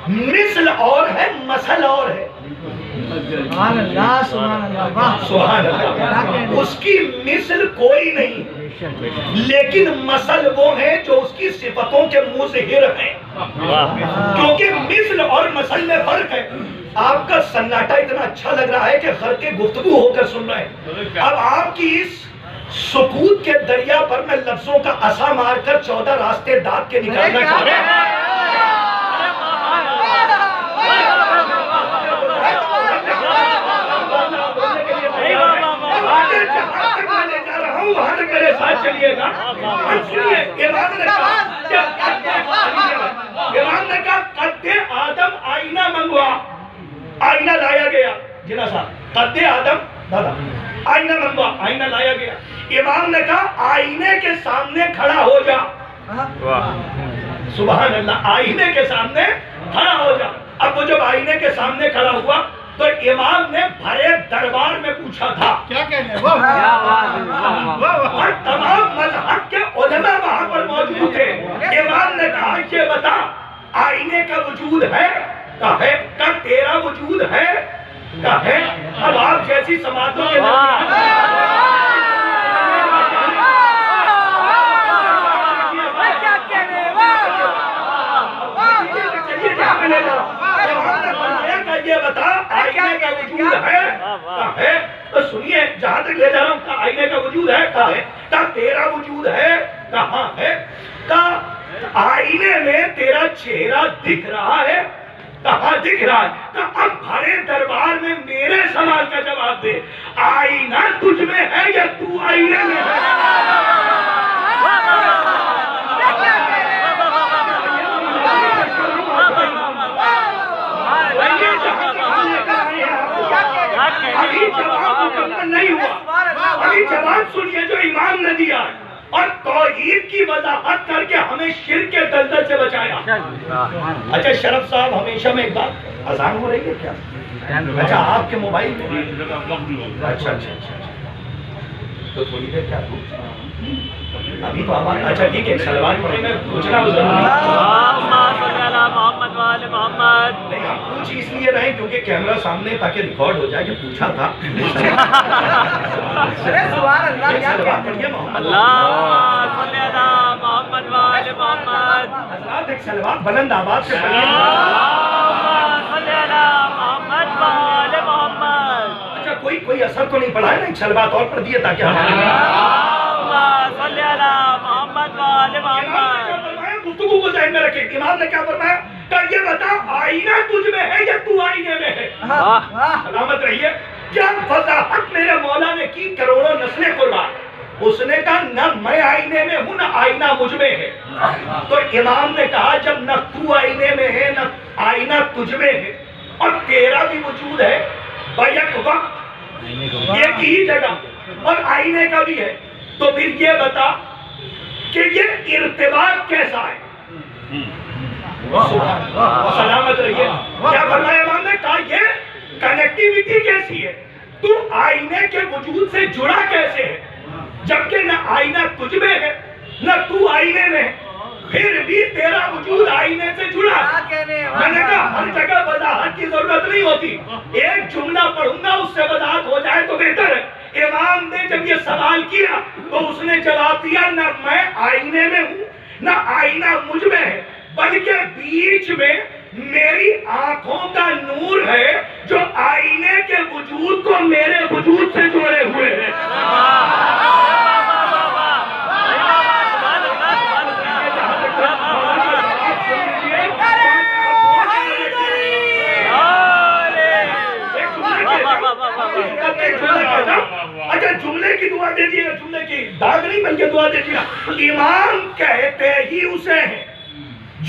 Speaker 1: مثل اور ہے مثل اور ہے. سبحان اللہ سبحان اللہ. اس کی مثل کوئی نہیں لیکن مثل وہ ہیں جو اس کی صفتوں کے مظہر ہیں، کیونکہ مثل اور مثل میں فرق ہے. آپ کا سناٹا اتنا اچھا لگ رہا ہے کہ گھر کے گفتگو ہو کر سن رہے ہیں. اب آپ کی اس سکوت کے دریا پر میں لفظوں کا عصا مار کر 14 راستے دانت کے نکالنا چاہتا ہوں. وہاں تک میرے ساتھ چلیے گا. امام نے کہا قد آدم آئینہ منگوا. آئینہ لایا گیا. جنا صاحب قد آدم دادا آئینہ منگوا، آئینہ لایا گیا. امام نے کہا آئینے کے سامنے کھڑا ہو جا. سبحان اللہ. آئینے کے سامنے کھڑا ہو جا. اب وہ جب آئینے کے سامنے کھڑا ہوا تو امام نے بھرے دربار میں پوچھا تھا، کیا کہنے اور تمام مذہب کے علماء وہاں پر موجود تھے. امام نے کہا یہ بتا آئینے کا وجود ہے؟ کہا ہے. کہا تیرا وجود ہے؟ کہا ہے. اب آپ جیسی سماعتوں کے یہ بتا آئینے کا وجود ہے؟ کہا ہے. تو سنیے جہاں تک لے جا رہا ہوں. کہا آئینے کا وجود ہے؟ کہا ہے. کہا تیرا وجود ہے؟ کہاں ہے. کہا آئینے میں تیرا چہرہ دکھ رہا ہے؟ کہاں دکھ رہا ہے. کہا اب بھرے دربار میں میرے سوال کا جواب دے، آئینہ تجھ میں ہے یا تو آئینے میں ہے؟ ابھی جواب مکمل نہیں ہوا. ابھی جواب سنیے جو امام نے دیا اور توحید کی وضاحت کر کے ہمیں شرک کے دلدل سے بچایا. اچھا شرف صاحب ہمیشہ میں ایک بات، اذان ہو رہی ہے کیا؟ اچھا آپ کے موبائل میں؟ اچھا اچھا اچھا تو تھوڑی دیر کیا ابھی تو ہمارے اچھا ٹھیک ہے سلوات پڑھے میں پوچھنا
Speaker 2: محمد والے محمد.
Speaker 1: نہیں ہم پوچھ اس لیے رہے کیونکہ کیمرہ سامنے تاکہ ریکارڈ ہو جائے کہ پوچھا تھا. سلوات پڑھیے محمد.
Speaker 2: محمد والے محمد.
Speaker 1: حضرات ایک سلوات بلند آواز سے پڑھیے.
Speaker 2: محمد والے محمد.
Speaker 1: اچھا کوئی اثر تو نہیں پڑا ہے نا. ایک سلوات اور پڑھ دیے تاکہ ہمارے
Speaker 2: محمد والے محمد.
Speaker 1: گفتگو کو ذہن میں رکھیں. امام نے کیا فرمایا کہ یہ بتا آئینہ تجھ میں ہے یا تو آئینے میں ہے؟ سلامت رہیے. کیا وضاحت میرے مولا نے کی کروڑوں نسلیں قربان. اس نے کہا نہ میں آئینے میں ہوں نہ آئینہ مجھ میں ہے. تو امام نے کہا جب نہ تو آئینے میں ہے نہ آئینہ تجھ میں ہے اور تیرا بھی وجود ہے بیک وقت ایک ہی جگہ اور آئینے کا بھی ہے تو پھر یہ بتا کہ یہ ارتباط کیسا ہے؟ سلامت رہیے. کیا فرمایا امام نے کہا یہ کنیکٹیویٹی کیسی ہے؟ تو آئینے کے وجود سے جڑا کیسے ہے جبکہ نہ آئینہ تجھ میں ہے نہ تو آئینے میں ہے پھر بھی تیرا وجود آئینے سے جڑا. میں نے کہا ہر جگہ وضاحت کی ضرورت نہیں ہوتی. ایک جملہ پڑھوں گا اس سے وضاحت ہو جائے تو بہتر ہے. امام نے جب یہ سوال کیا تو اس نے جواب دیا نہ میں آئینے میں ہوں نہ آئینہ مجھ میں ہے بلکہ بیچ میں میری آنکھوں کا نور ہے جو آئینے کے وجود کو میرے وجود سے جوڑے ہوئے ہیں. اچھا جملے کی دعا دے دیئے گا. جملے کی داغ نہیں بلکہ دعا دے دیئے گا. امام کہتے ہی اسے ہیں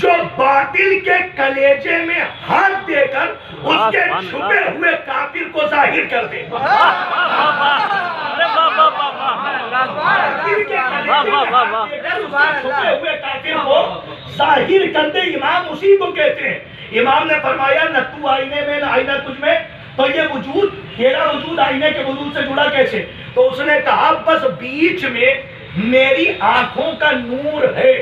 Speaker 1: جو باطل کے کلیجے میں ہاتھ دے کر اس کے چھپے ہوئے کافر کو ظاہر کر دے. چھپے ہوئے کافر کو ظاہر کر دے. امام اسی کو کہتے ہیں. امام نے فرمایا نہ تو آئینے میں نہ آئینہ تجھ میں تو یہ وجود تیرا وجود آئینے کے وجود سے جڑا کیسے؟ تو اس نے کہا بس بیچ میں میری آنکھوں کا نور ہے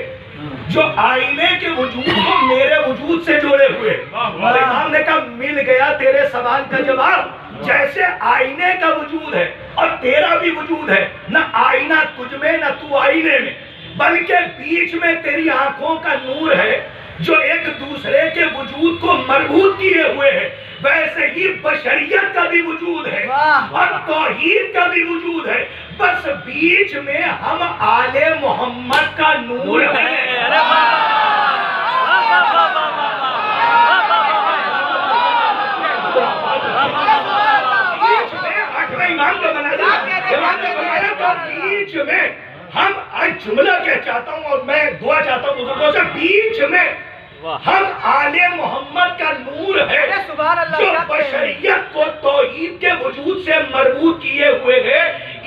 Speaker 1: جو آئینے کے وجود کو میرے وجود سے جوڑے ہوئے. اور امام نے کہا مل گیا تیرے سوال کا جواب. جیسے آئینے کا وجود ہے اور تیرا بھی وجود ہے نہ آئینہ تجھ میں نہ تو آئینے میں بلکہ بیچ میں تیری آنکھوں کا نور ہے جو ایک دوسرے کے وجود کو مربوط کیے ہوئے ہے ویسے ہی بشریت کا بھی وجود ہے اور توحید کا بھی وجود ہے. بس بیچ میں ہم آل محمد کا نور ہے. بیچ میں ہم آج جملہ کہہ چاہتا ہوں اور میں دعا چاہتا ہوں بزرگوں سے بیچ میں ہم آل محمد کا نور ہے جو بشریت کو توحید کے وجود سے مربوط کیے ہوئے ہے.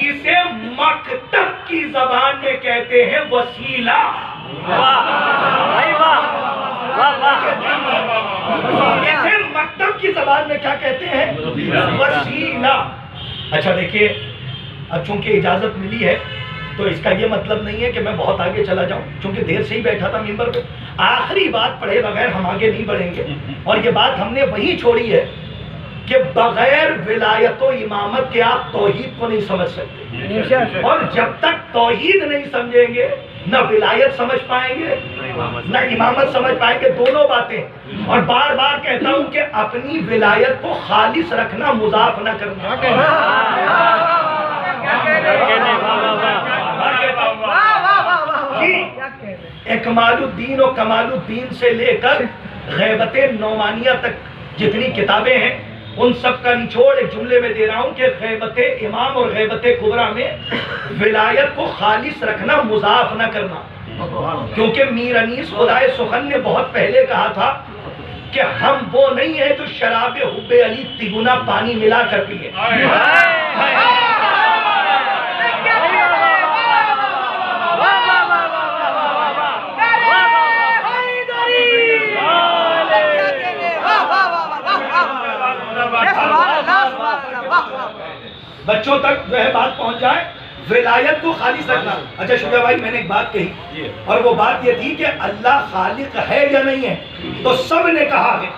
Speaker 1: اسے مکتب کی زبان میں کہتے ہیں وسیلہ. اسے مکتب کی زبان میں کیا کہتے ہیں؟ وسیلہ. اچھا دیکھیے اب چونکہ اجازت ملی ہے تو اس کا یہ مطلب نہیں ہے کہ میں بہت آگے چلا جاؤں چونکہ دیر سے ہی بیٹھا تھا ممبر پہ. آخری بات پڑھے بغیر ہم آگے نہیں بڑھیں گے اور یہ بات ہم نے وہی چھوڑی ہے کہ بغیر ولایت و امامت کے آپ توحید کو نہیں سمجھ سکتے اور جب تک توحید نہیں سمجھیں گے نہ ولایت سمجھ پائیں گے نہ امامت سمجھ پائیں گے. دونوں باتیں. اور بار بار کہتا ہوں کہ اپنی ولایت کو خالص رکھنا مضاف نہ کرنا. اکمال الدین و کمال الدین سے لے کر غیبت نعمانیہ تک جتنی کتابیں ہیں ان سب کا نچوڑ ایک جملے میں دے رہا ہوں کہ غیبت امام اور غیبت کبریٰ میں ولایت کو خالص رکھنا مضاف نہ کرنا. کیونکہ میر انیس خدائے سخن نے بہت پہلے کہا تھا کہ ہم وہ نہیں ہیں جو شراب حب علی تگنا پانی ملا کر پیے. بچوں تک جو ہے بات پہنچ جائے ولایت کو خالص رکھنا. اچھا شجاع بھائی میں نے ایک بات کہی اور وہ بات یہ تھی کہ اللہ خالق ہے یا نہیں ہے, تو سب نے کہا ہے.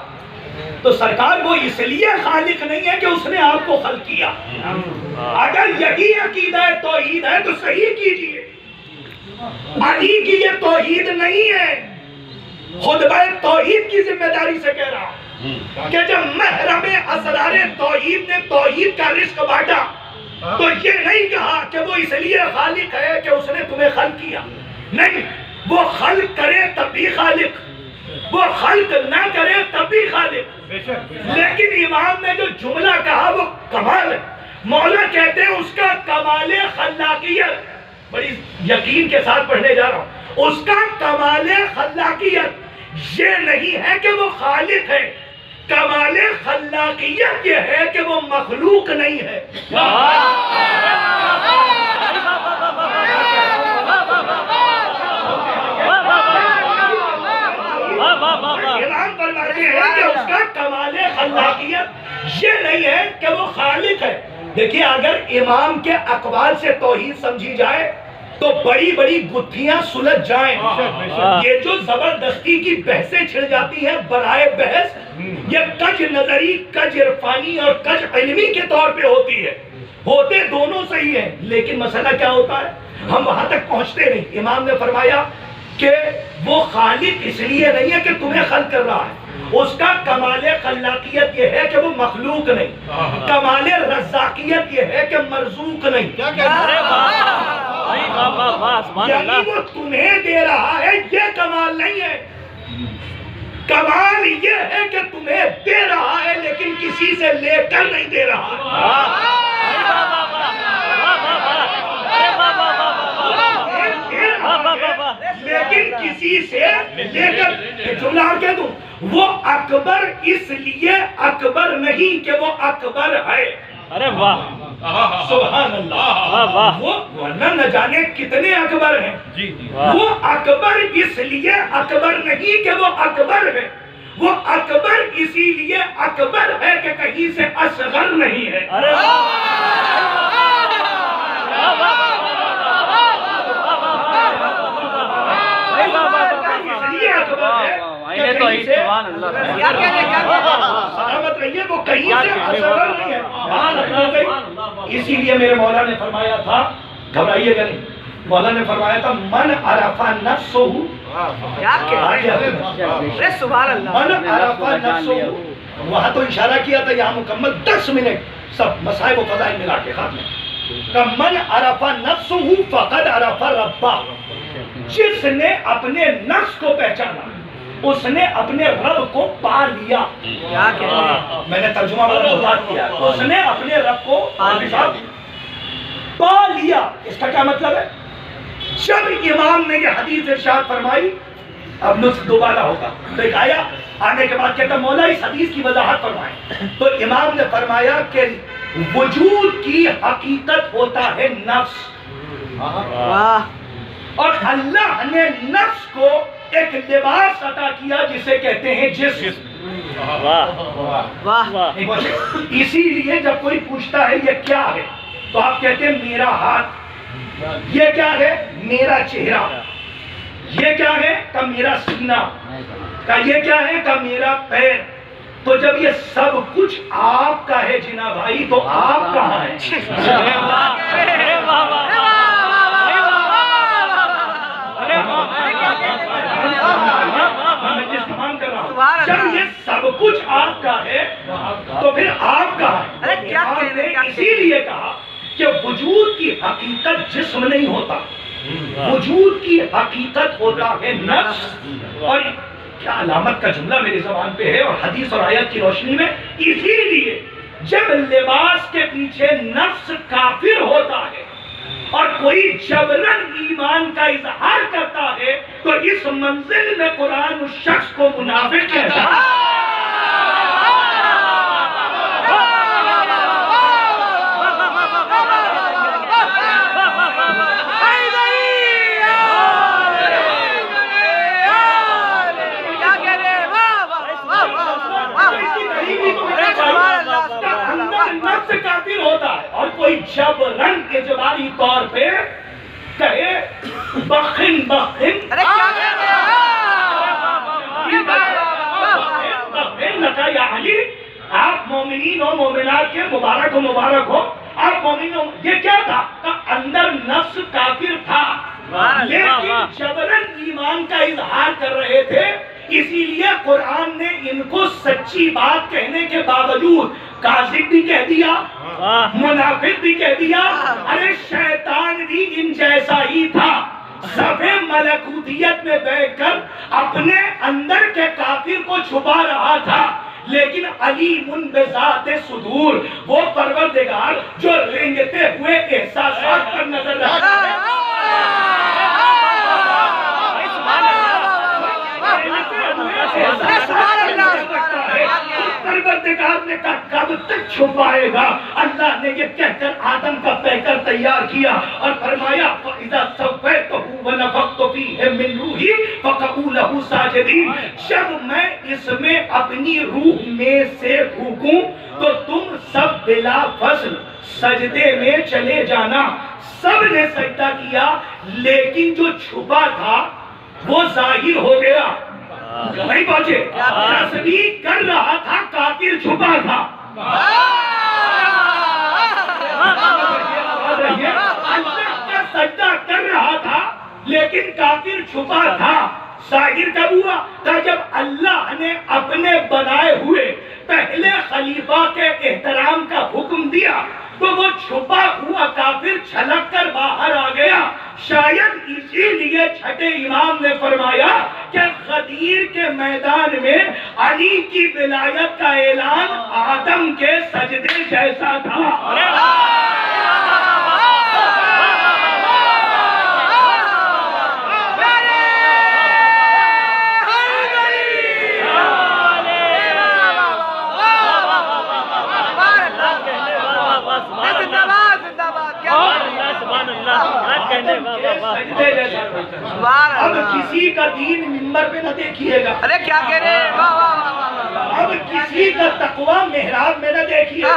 Speaker 1: تو سرکار وہ اس لیے خالق نہیں ہے کہ اس نے آپ کو خلق کیا. اگر یہی عقیدہ توحید ہے تو صحیح کیجئے. علی کی یہ توحید نہیں ہے, خطبہ توحید کی ذمہ داری سے کہہ رہا ہوں کہ جب محرم اسرار توحید نے توحید کا رزق بانٹا تو یہ نہیں کہا کہ وہ اس لیے خالق ہے کہ اس نے تمہیں خلق کیا. نہیں, وہ خلق کرے تب بھی خالق, وہ خلق نہ کرے تب بھی خالق. لیکن امام نے جو جملہ کہا وہ کمال ہے. مولا کہتے ہیں اس کا کمال خلاقیت, بڑی یقین کے ساتھ پڑھنے جا رہا ہوں, اس کا کمال خلاقیت یہ نہیں ہے کہ وہ خالق ہے, کمال خلاقیت یہ ہے کہ وہ مخلوق نہیں ہے. امام فرماتے ہیں کہ اس کا کمال خلاقیت یہ نہیں ہے کہ وہ خالق ہے. دیکھیے اگر امام کے اقوال سے توحید سمجھی جائے تو بڑی بڑی گتھیاں سلجھ جائیں. یہ جو زبردستی کی بحثیں چھڑ جاتی ہیں برائے بحث, یہ کج نظری, کج عرفانی اور کج علمی کے طور پہ ہوتی ہے. ہوتے دونوں صحیح ہیں, لیکن مسئلہ کیا ہوتا ہے, ہم وہاں تک پہنچتے نہیں. امام نے فرمایا کہ وہ خالق اس لیے نہیں ہے کہ تمہیں خلق کر رہا ہے, اس کا کمال خلاقیت یہ ہے کہ وہ مخلوق نہیں, کمال رزاقیت یہ ہے کہ مرزوق نہیں. یعنی وہ تمہیں دے رہا ہے, یہ کمال نہیں ہے. کمال یہ ہے کہ تمہیں دے رہا ہے لیکن کسی سے لے کر نہیں دے رہا. لیکن کسی سے لے کر, جملہ اور کہہ دوں, وہ اکبر اس لیے اکبر نہیں کہ وہ اکبر ہے.
Speaker 2: ارے واہ,
Speaker 1: سبحان اللہ. وہ نہ جانے کتنے اکبر ہیں. وہ اکبر اس لیے اکبر نہیں کہ وہ اکبر ہے, وہ اکبر اسی لیے اکبر ہے کہ کہیں سے اصغر نہیں ہے. سلامت رہیے, وہ کہیں سے اصغر نہیں ہے. اسی لیے میرے مولا نے فرمایا تھا, گھبرائیے گا نہیں, مولا نے فرمایا تھا من عرف نفسہ, من عرف نفسہ. وہاں تو اشارہ کیا تھا, یہاں مکمل 10 منٹ سب مصائب و فضائل ملا کے خاتمے. کہ من عرف نفسہ فقد عرف ربہ, جس نے اپنے نفس کو پہچانا اس نے اپنے رب کو پا لیا. میں نے ترجمہ والا بات کیا, اس نے اپنے رب کو پا لیا. اس کا کیا مطلب ہے؟ جب امام نے یہ حدیث ارشاد فرمائی, اب نسخ دوبارہ ہوگا تو ایک آیا آنے کے بعد کہتا مولا اس حدیث کی وضاحت فرمائیں. تو امام نے فرمایا کہ وجود کی حقیقت ہوتا ہے نفس, اور اللہ نے نفس کو ایک لباس عطا کیا جسے کہتے ہیں جسم. اسی لیے جب کوئی پوچھتا ہے یہ کیا ہے تو آپ کہتے ہیں میرا ہاتھ, یہ کیا ہے میرا چہرہ, یہ کیا ہے کہ میرا سینہ, کہ یہ کیا ہے کہ میرا پیر. تو جب یہ سب کچھ آپ کا ہے جنا بھائی تو آپ کہاں ہیں؟ جب یہ سب کچھ آپ کا ہے تو پھر آپ کہاں ہیں؟ اسی لیے کہا کہ وجود کی حقیقت جسم نہیں ہوتا, وجود کی حقیقت ہوتا ہے نفس. اور کیا علامت کا جملہ میری زبان پہ ہے, اور حدیث اور آیت کی روشنی میں. اسی لیے جب لباس کے پیچھے نفس کافر ہوتا ہے اور کوئی جبرن ایمان کا اظہار کرتا ہے تو اس منزل میں قرآن اس شخص کو منافق کہتا ہے. نفس کافر ہوتا ہے اور کوئی جبرن اجبار اختصاری طور پہ کہے بخن بخن لکا یا علی، آپ مومنین و مومنات کے مبارک ہو، آپ مومنین ہو. یہ کیا تھا؟ اندر نفس کافر تھا لیکن جبرن ایمان کا اظہار کر رہے تھے، اسی لیے قرآن نے ان کو سچی بات کہنے کے باوجود کاذب بھی کہہ دیا، منافق بھی کہہ دیا. ارے شیطان بھی ان جیسا ہی تھا، صفِ ملکوتیت میں بیٹھ کر اپنے اندر کے کافر کو چھپا رہا تھا. لیکن علیم بذات صدور، وہ پروردگار جو رینگتے ہوئے احساسات پر نظر رکھتا ہے. پروردگار نے کہا کب تک چھپائے گا؟ اللہ نے یہ کہہ کر آدم کا پیکر تیار کیا اور فرمایا فَإِذَا سَوَّيْتُهُ وَنَفَخْتُ فِيهِ مِنْ رُوحِي فَقَعُوا لَهُ سَاجِدِينَ. جب میں اس میں اپنی روح میں سے پھونکوں تو تم سب بلا فصل سجدے میں چلے جانا. سب نے سجدہ کیا لیکن جو چھپا تھا وہ ظاہر ہو گیا. نہیں پہنچے، تصدیق کر رہا تھا، کافر چھپا تھا. اللہ کا سجدہ کر رہا تھا لیکن کافر چھپا تھا. ظاہر کب ہوا؟ کہ جب اللہ نے اپنے بنائے ہوئے پہلے خلیفہ کے احترام کا حکم دیا تو وہ چھپا ہوا کافر چھلک کر باہر آ گیا. شاید اسی لیے چھٹے امام نے فرمایا کہ غدیر کے میدان میں علی کی ولایت کا اعلان آدم کے سجدے جیسا تھا. اب کسی کا دین منبر پہ نہ دیکھیے گا.
Speaker 3: ارے کیا کہہ رہے ہیں؟
Speaker 1: اب کسی کا تقوی محراب میں نہ دیکھیے گا.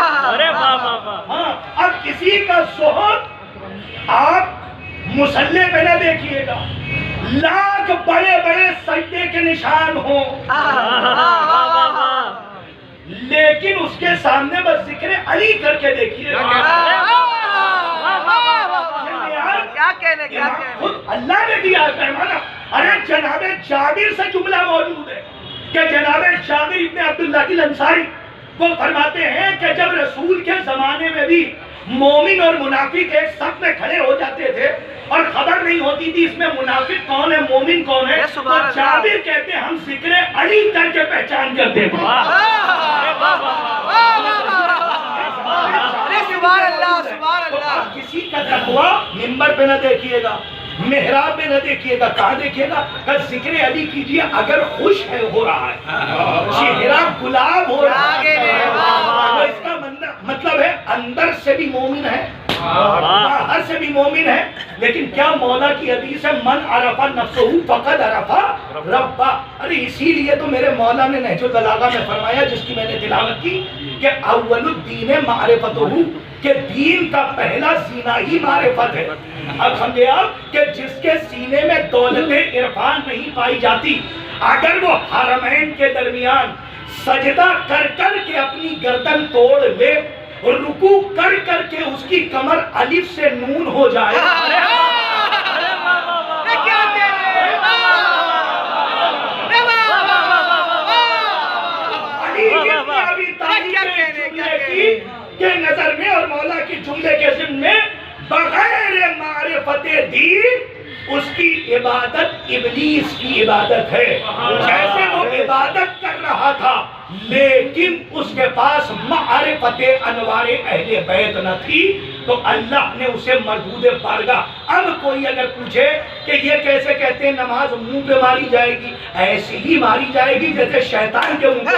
Speaker 1: ہاں، اب کسی کا زہد آپ مصلی پہ نہ دیکھیے گا. لاکھ بڑے بڑے سجدے کے نشان ہوں لیکن اس کے سامنے بس ذکر علی کر کے دیکھیے گا. خود اللہ نے دیا ہے پیمانہ. ارے جناب جابر سے جملہ موجود ہے کہ جناب جابر ابن عبداللہ الانصاری وہ فرماتے ہیں کہ جب رسول کے زمانے میں بھی مومن اور منافق ایک صف میں کھڑے ہو جاتے تھے اور خبر نہیں ہوتی تھی اس میں منافق کون ہے مومن کون ہے، تو جابر کہتے ہم ذکر علی کر کے پہچان کرتے تھے. کسی کا تقوی منبر پہ نہ دیکھیے گا، محراب میں نہ دیکھیے گا. کہاں دیکھیے گا؟ کہ ذکر علی کیجئے اگر خوش ہے ہو رہا ہے، چہرہ گلاب ہو رہا ہے، تو اس کا مطلب ہے اندر سے بھی مومن ہے، باہر سے بھی مومن ہے. لیکن کیا مولا کی حدیث ہے من عرف نفسہ فقد عرف ربہ. ارے اسی لیے تو میرے مولا نے نہج البلاغہ میں فرمایا جس کی میں نے تلاوت کی کہ اول الدین معرفتہ، کہ دین کا پہلا زینہ ہی معرفت ہے. اب سمجھے آپ کہ جس کے سینے میں دولت عرفان نہیں پائی جاتی، اگر وہ حرمین کے درمیان سجدہ کر کر کے اپنی گردن توڑ لے اور رکوع کر کر کے اس کی کمر الف سے نون ہو جائے، کے نظر میں اور مولا کی جملے کے ضمن میں بغیر معرفت دین اس کی عبادت ابلیس کی عبادت ہے. جیسے وہ عبادت کر رہا تھا لیکن اس کے پاس معرفت انوار اہل بیت نہ تھی تو اللہ نے اسے مردود بارگاہ. اب کوئی اگر پوچھے کہ یہ کیسے کہتے ہیں نماز منہ پہ ماری جائے گی، ایسی ہی ماری جائے گی جیسے شیطان کے منہ پہ.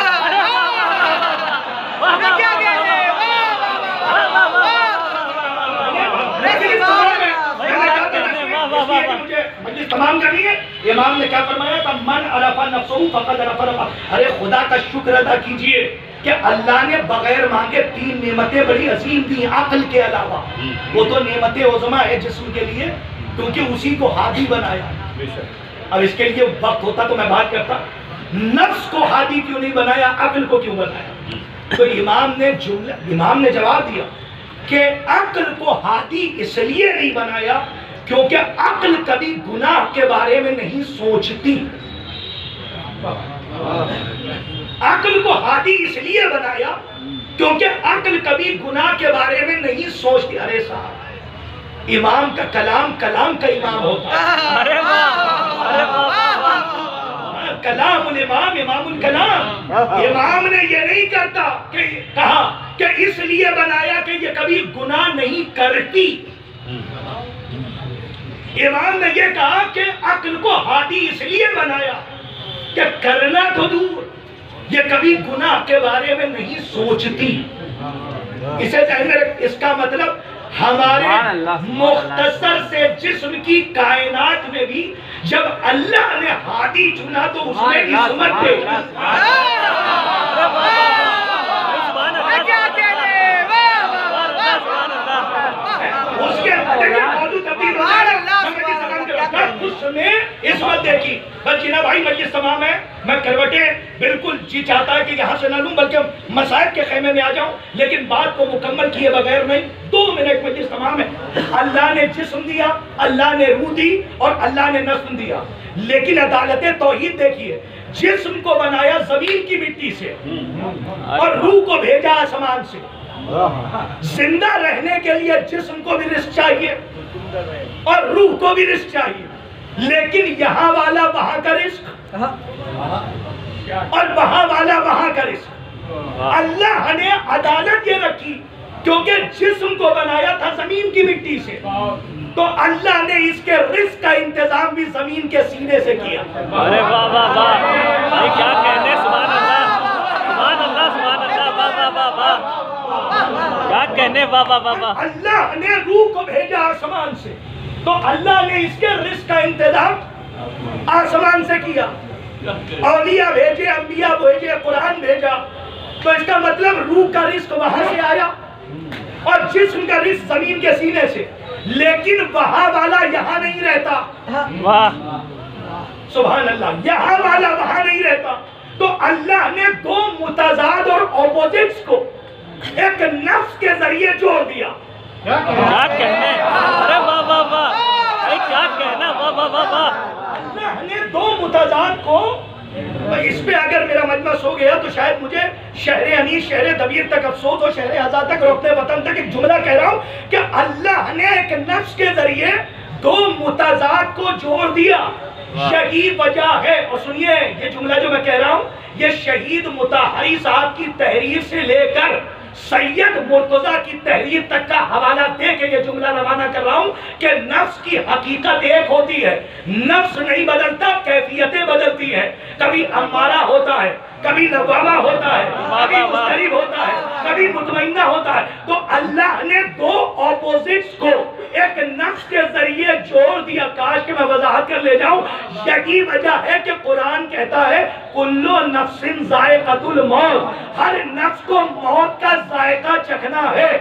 Speaker 1: مجلس تمام کرنی ہے. امام نے کیا فرمایا تھا من عرف نفسہ فقد عرف ربہ. ارے خدا کا شکر ادا کیجئے کہ اللہ نے بغیر مانگے 3 نعمتیں بڑی عظیم دی عقل کے علاوہ. وہ تو نعمت عظمیٰ ہے جسم کے لیے کیونکہ اسی کو ہادی بنایا. اب اس کے لیے وقت ہوتا تو میں بات کرتا نفس کو ہادی کیوں نہیں بنایا, عقل کو کیوں بنایا. تو امام نے جواب دیا کہ عقل کو ہادی اس لیے نہیں بنایا کیونکہ عقل کبھی گناہ کے بارے میں نہیں سوچتی. عقل کو ہادی اس لیے بنایا کیونکہ عقل کبھی گناہ کے بارے میں نہیں سوچتی. ارے صاحب امام کا کلام کلام کا امام ہوتا ہے. کلام الامام امام الکلام. امام نے یہ نہیں کرتا کہ کہا کہ اس لیے بنایا کہ یہ کبھی گناہ نہیں کرتی. امام نے یہ کہا کہ عقل کو ہادی اس لیے بنایا کہ کرنا تو دور یہ کبھی گناہ کے بارے میں نہیں سوچتی. اسے ذہن میں رکھ. اس کا مطلب ہمارے مختصر سے جسم کی کائنات میں بھی جب اللہ نے ہادی چنا تو اس نے عصمت دے. اس کے موجود تبدیل ہو جائے اس نے عصمت دیکھی. بلکہ نا بھائی مجلس تمام ہے, میں کروٹیں بالکل جی چاہتا ہے کہ یہاں سے نہ لوں بلکہ مصائب کے خیمے میں آ جاؤں, لیکن بات کو مکمل کیے بغیر نہیں. 2 منٹ مجلس تمام ہے. اللہ نے جسم دیا, اللہ نے روح دی اور اللہ نے نفس دیا, لیکن عدالت توحید دیکھیے. جسم کو بنایا زمین کی مٹی سے اور روح کو بھیجا آسمان سے. زندہ رہنے کے لیے جسم کو بھی رزق چاہیے اور روح کو بھی رزق چاہیے, لیکن یہاں والا وہاں کا رزق اور وہاں والا وہاں کا رزق. اللہ نے عدالت یہ رکھی کیونکہ جسم کو بنایا تھا زمین کی مٹی سے, تو اللہ نے اس کے رزق کا انتظام بھی زمین کے سینے سے کیا.
Speaker 2: ارے واہ واہ واہ, کیا کہنے, سبحان اللہ سبحان اللہ سبحان اللہ, واہ واہ واہ واہ, کیا کہنے, واہ واہ واہ واہ.
Speaker 1: اللہ نے روح کو بھیجا آسمان سے تو اللہ نے اس کے رزق کا انتظام آسمان سے کیا. اولیاء بھیجے, انبیاء بھیجے, قرآن بھیجا, تو اس کا مطلب روح کا رزق وہاں سے آیا اور جسم کا رزق زمین کے سینے سے, لیکن وہاں والا یہاں نہیں رہتا.
Speaker 2: واہ
Speaker 1: سبحان اللہ, یہاں والا وہاں نہیں رہتا. تو اللہ نے 2 متضاد اور اپوزٹس کو ایک نفس کے ذریعے جوڑ دیا.
Speaker 2: کیا کہنے, ارے واہ واہ واہ, کیا کہنا, واہ واہ واہ واہ.
Speaker 1: اللہ نے 2 متضاد کو, اس پہ اگر میرا مجلس ہو گیا تو شاید مجھے شہر انیس شہر دبیر تک افسوس اور شہر آزاد تک رکن وطن تک ایک جملہ کہہ رہا ہوں کہ اللہ نے ایک نفس کے ذریعے 2 متضاد کو جوڑ دیا. یہی وجہ ہے, اور سنیے یہ جملہ جو میں کہہ رہا ہوں یہ شہید مطہری صاحب کی تحریر سے لے کر سید مرتضیٰ کی تحریر تک کا حوالہ دے کے یہ جملہ روانہ کر رہا ہوں کہ نفس کی حقیقت ایک ہوتی ہے, نفس نہیں بدلتا, کیفیتیں بدلتی ہیں. کبھی امارہ ہوتا ہے, کبھی لوامہ ہوتا ہے, کبھی مضطرب ہوتا ہے, کبھی مطمئنہ ہوتا ہے. تو اللہ نے 2 اپوزٹس کو ایک نفس کے ذریعے جوڑ دیا. کاش کہ میں وضاحت کر لے جاؤں. یہی وجہ ہے کہ قرآن کہتا ہے کلو نفس ذائقۃ الموت, ہر نفس کو موت کا ذائقہ چکھنا ہے.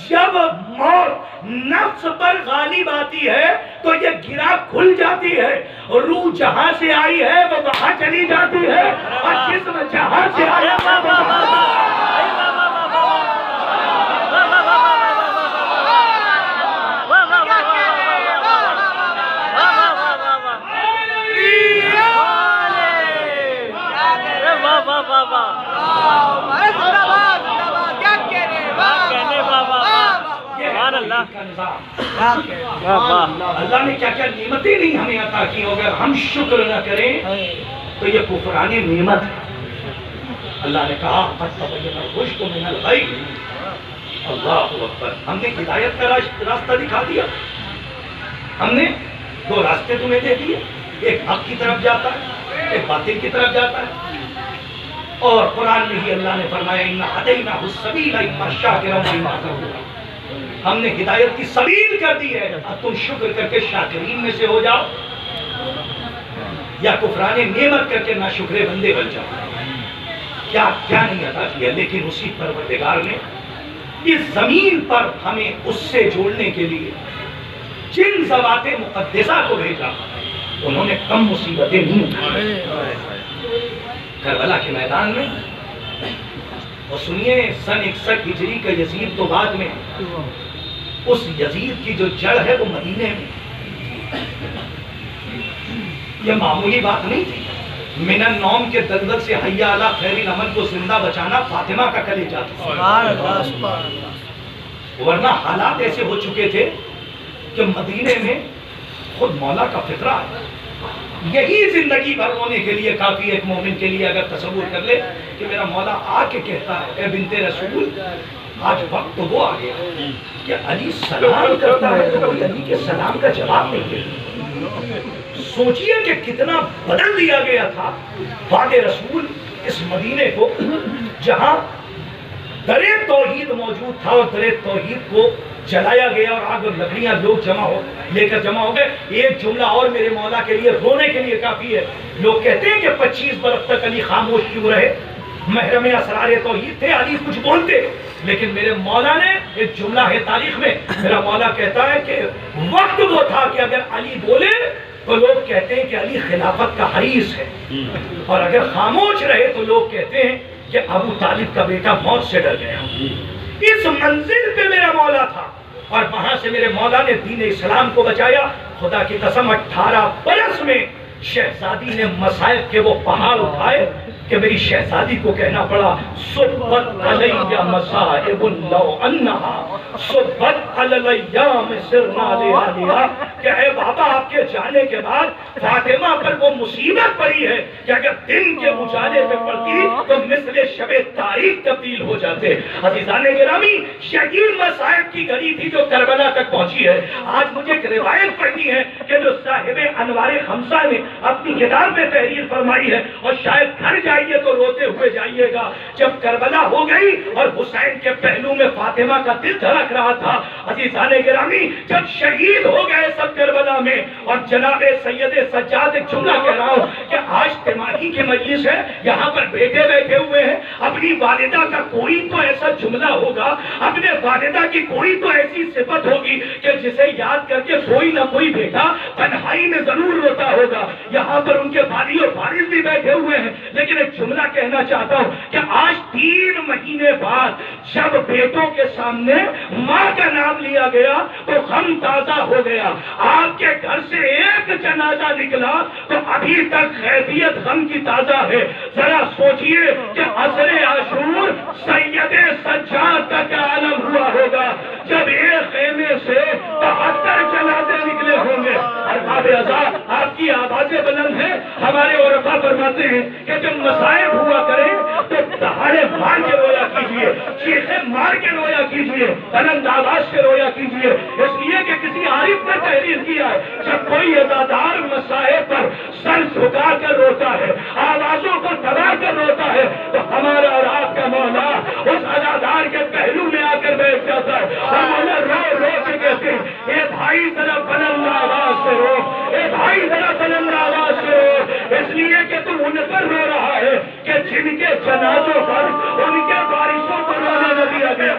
Speaker 1: جب موت نفس پر غالب آتی ہے تو یہ گرہ کھل جاتی ہے, روح جہاں سے آئی ہے وہ وہاں چلی جاتی ہے اور جسم جہاں سے آیا اللہ نے کیا کیا نعمتیں نہیں ہمیں عطا کی, اگر ہم شکر نہ کریں تو یہ کفران نعمت ہے. اللہ نے کہا قد تبین الرشد من الغی. اللہ اکبر, ہم نے ہدایت کا راستہ دکھا دیا. ہم نے 2 راستے تمہیں دے دیے, ایک حق کی طرف جاتا ہے, ایک باطل کی طرف جاتا ہے. اور قرآن میں ہی اللہ نے فرمایا انا ہدیناہ السبیل اما شاکرا و اما کفورا. ہم نے ہدایت کی سبیل کر دی ہے, اب تم شکر کر کے شاکرین میں سے ہو جاؤ یا کفران نعمت کر کے ناشکرے بندے بن جاؤ. کیا کیا نہیں عطا کیا، لیکن اسی پروردگار نے اس زمین پر ہمیں اس سے جوڑنے کے لیے جن ذوات مقدسہ کو بھیجا انہوں نے کم مصیبتیں نہیں اٹھائیں۔ کربلا کے میدان میں اور سنیے سن 61 ہجری کا یزید تو بعد میں، اس یزید کی جو جڑ ہے وہ مدینے میں۔ یہ معمولی بات نہیں تھی، من النوم کے دلدل سے حی علی خیر العمل کو زندہ بچانا فاطمہ کا کلیجہ تھا،
Speaker 3: سبحان اللہ سبحان اللہ۔
Speaker 1: ورنہ حالات ایسے ہو چکے تھے کہ مدینے میں خود مولا کا فطرہ ہے، یہی زندگی بھر رونے کے لیے کافی ایک مومن کے لیے اگر تصور کر لے کہ میرا مولا آ کے کہتا ہے اے بنت رسول آج وقت تو وہ آ گیا کہ علی سلام کرتا ہے تو کوئی علی کے سلام کا جواب نہیں دیتا۔ سوچئے کہ کتنا بدل دیا گیا تھا باد رسول اس مدینے کو، جہاں در توحید موجود تھا اور در توحید کو جلایا گیا اور آگ اور لکڑیاں لوگ لے کر جمع ہو گئے۔ ایک جملہ اور میرے مولا کے لیے رونے کے لیے کافی ہے۔ لوگ کہتے ہیں کہ 25 برس تک علی خاموش کیوں رہے، محرم اسرار توحید تھے، علی کچھ بولتے، لیکن میرے مولا نے ایک جملہ ہے تاریخ میں، میرا مولا کہتا ہے کہ وقت وہ تھا کہ اگر علی بولے تو لوگ کہتے ہیں کہ علی خلافت کا حریص ہے، اور اگر خاموش رہے تو لوگ کہتے ہیں کہ ابو طالب کا بیٹا موت سے ڈر گیا۔ اس منزل پہ میرا مولا تھا اور وہاں سے میرے مولا نے دین اسلام کو بچایا۔ خدا کی قسم 18 برس میں شہزادی نے مصائب کے وہ پہاڑ اٹھائے کہ میری شہزادی کو کہنا پڑا صبت علیہ مصائب لو انہا صبت علیہ سرنا لہا، کہ اے بابا آپ کے جانے کے بعد فاطمہ پر وہ مصیبت پڑی ہے کہ اگر دن کے اجالے پہ پڑتی تو مثل شب تاریخ تبدیل ہو جاتے۔ عزیزان گرامی، شہید مصائب کی گھڑی تھی جو کربلا تک پہنچی ہے۔ آج مجھے ایک روایت پڑھنی ہے کہ جو صاحب انوار خمسہ نے اپنی کتاب میں تحریر فرمائی ہے، اور شاید گھر جائیے تو روتے ہوئے جائیے گا، جب کربلا ہو گئی اور حسین کے پہلو میں فاطمہ کا دل دھڑک رہا تھا۔ عزیزان گرامی، جب شہید ہو گئے سب کربلا میں، اور جناب سید سجاد ایک جملہ کہہ رہا ہوں کہ آج تماہی کی مجلس ہے، یہاں پر بیٹے بیٹھے ہوئے ہیں، اپنی والدہ کا کوئی تو ایسا جملہ ہوگا، اپنے والدہ کی کوئی تو ایسی صفت ہوگی کہ جسے یاد کر کے کوئی نہ کوئی بیٹا تنہائی میں ضرور روتا ہوگا۔ یہاں پر ان کے والی اور وارث بھی بیٹھے ہوئے ہیں، لیکن ایک جملہ کہنا چاہتا ہوں کہ آج 3 مہینے بعد جب بیٹوں کے سامنے ماں کا نام لیا گیا تو غم تازہ ہو گیا۔ آپ کے گھر سے ایک جنازہ نکلا تو ابھی تک خیفیت غم کی تازہ ہے۔ ذرا سوچئے کہ عصر عاشور سید سجاد کا کیا عالم ہوا ہوگا جب ایک خیمے سے 72 جنازے نکلے ہوں گے۔ ارباب عزا، آپ کی آوازیں بلند ہیں، ہمارے عرفا فرماتے ہیں کہ جب مصائب ہوا کریں تو دہاڑے مار کے رویا کیجئے، چیخیں مار کے رویا کیجئے، بلند آواز سے رویا کیجئے، اس لیے کہ کسی عارف نے تحریر کیا ہے جب کوئی عزادار مصائب پر سر جھکا کر روتا ہے، آوازوں کو دبا کر روتا ہے، تو ہمارا اور آپ کا مولا اس عزادار کے پہلو میں آ کر بیٹھ جاتا ہے اور مولا رو رو کے کہتے ہیں اے بھائی ذرا بلند آواز سے رو، اے بھائی ذرا بلند آواز سے رو، اس لیے کہ تو ان پر رو رہا ہے کہ جن کے جنازوں پر ان کے وارثوں کو رونے نہ دیا گیا۔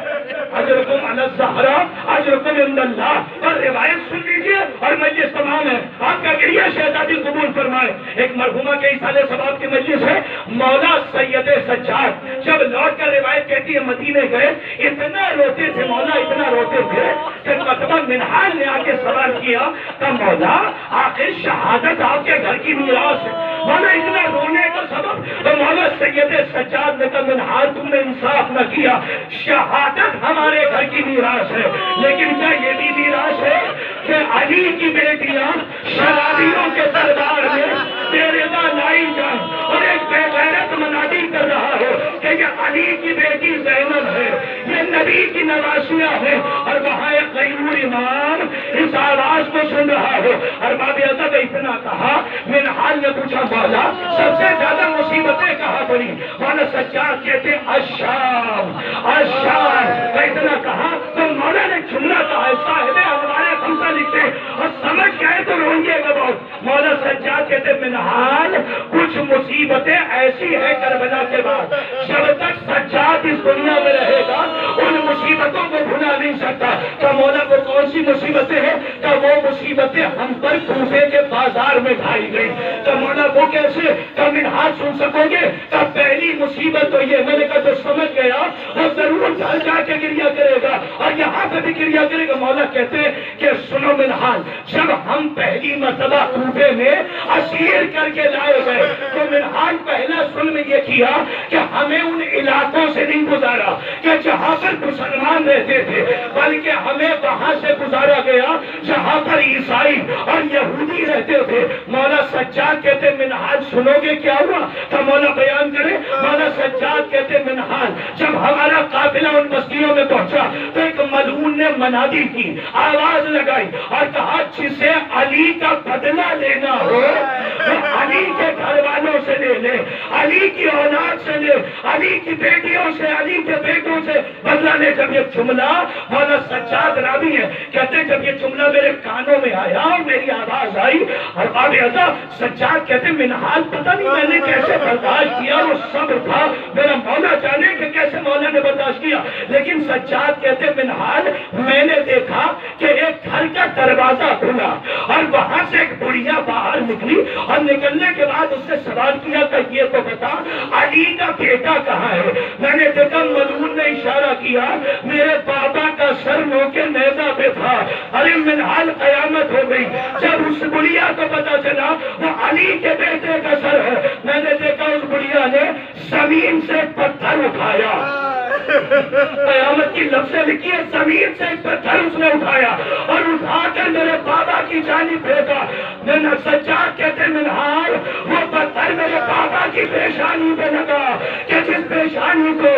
Speaker 1: اجرکم علی الزہرا اجرکم عند اللہ، اور روایت سن لیجیے اور مجلس تمام ہے، آپ کا گریہ شہزادی قبول فرمائے۔ ایک مرحومہ کے اصالے ثواب کی مجلس ہے، مولا سید سجاد جب لوٹ کر روایت کہتی ہے مدینے گئے، اتنا روتے تھے مولا، اتنا روتے تھے کہ مرتبہ منہال نے آ کے سوال کیا کہ مولا آخر شہادت آپ کے گھر کی میراث ہے، مولا اتنا رونے کا سبب؟ تو مولا سید سجاد نے کہا منہال تم نے انصاف نہ کیا، شہادت ہمارے گھر کی میراث ہے، لیکن کیا یہ بھی میراث ہے کہ علی کی بیٹیاں شرابیوں کے دربار میں تیرے دا لائی جائیں اور ایک بے غیرت منادی کر رہا ہو کہ یہ علی کی بیٹی زینب ہے، یہ نبی کی نواسیہ ہے، اور وہاں ایک غیور امام اس آواز کو سن رہا ہو۔ ارباب عزا نے اتنا کہا، منہال نے پوچھا مولا سب سے زیادہ مصیبتیں کہاں پڑی؟ مولا سجاد کہتے الشام الشام، اتنا کہا تو مولا نے جملہ کہا، صاحب ہمارے خمسہ لکھتے اور سمجھ گئے تو رونگے گا بہت۔ مولا سجاد کہتے منہال کچھ کچھ مصیبتیں ایسی ہیں کربلا کے بعد، جب تک سجاد اس دنیا میں رہے گا ان مصیبتوں کو بھلا نہیں سکتا۔ کہ مولا وہ کون سی مصیبتیں ہیں؟ کہ وہ مصیبتیں ہم پر کوفے کے بازار میں ڈھائی گئی۔ کہ مولا وہ کیسے؟ کہ منہاج سن سکو گے؟ کہ پہلی مصیبت تو یہ، میں نے کہا جو سمجھ گیا وہ ضرور گھر جا کے گریہ کرے گا اور یہاں پہ بھی گریہ کرے گا۔ مولا کہتے ہیں کہ سنو منہاج، جب ہم پہلی مرتبہ کوفے میں اسیر کر کے لائے گئے تو منہاج پہلا ظلم یہ کیا کہ ہمیں ان علاقوں سے نہیں گزارا کہ جہاں پر مسلمان رہتے تھے، بلکہ ہمیں وہاں سے گزارا گیا جہاں پر عیسائی اور یہودی رہتے تھے۔ مولا سجاد کہتے منہاج سنو گے کیا ہوا؟ تو مولا بیان کرے۔ مولا سجاد کہتے منہاج جب ہمارا قافلہ ان بستیوں میں پہنچا تو ایک ملعون نے منادی کی، آواز لگائی اور کہا جسے علی کا بدلہ لینا ہو وہ علی کے گھر والوں سے لے لے، علی کی اولاد سے لے، علی کی بیٹیوں سے، علی کے بیٹوں سے بدلہ لے۔ جب یہ جملہ مولا سجاد راوی ہے کہتے ہیں جب یہ جملہ میرے کانوں میں آیا اور میری آواز آئی اور باب ازا سجاد کہتے منہاج پتہ نہیں میں نے کیسے برداشت کیا، وہ صبر تھا، میرا مولا جانے کہ کیسے مولا نے برداشت کیا۔ لیکن سجاد کہتے منہاج میں نے دیکھا کہ ایک گھر کا دروازہ کھلا اور وہاں سے ایک بڑھیا باہر نکلی اور نکلنے کے بعد اس سے سوال کیا کہ یہ تو بتا علی کا بیٹا کہاں ہے؟ میں نے دیکھا ملعون نے اشارہ کیا میرے بابا کا سر نو کے نیزہ پہ تھا۔ ارے منہاج قیامت ہو گئی جب اس بڑھیا کو پتا چلا وہ علی کے بیٹے کا سر ہے۔ میں نے دیکھا اس بڑھیا نے زمین سے پتھر اٹھایا، قیامت کی لفظیں لکھی ہے، زمین سے ایک پتھر اس نے اٹھایا اور اٹھا کر میرے بابا کی جانب پھینکا۔ میں نے سجاد کہتے منہاج وہ پتھر میرے بابا کی پیشانی پہ لگا کہ جس پیشانی کو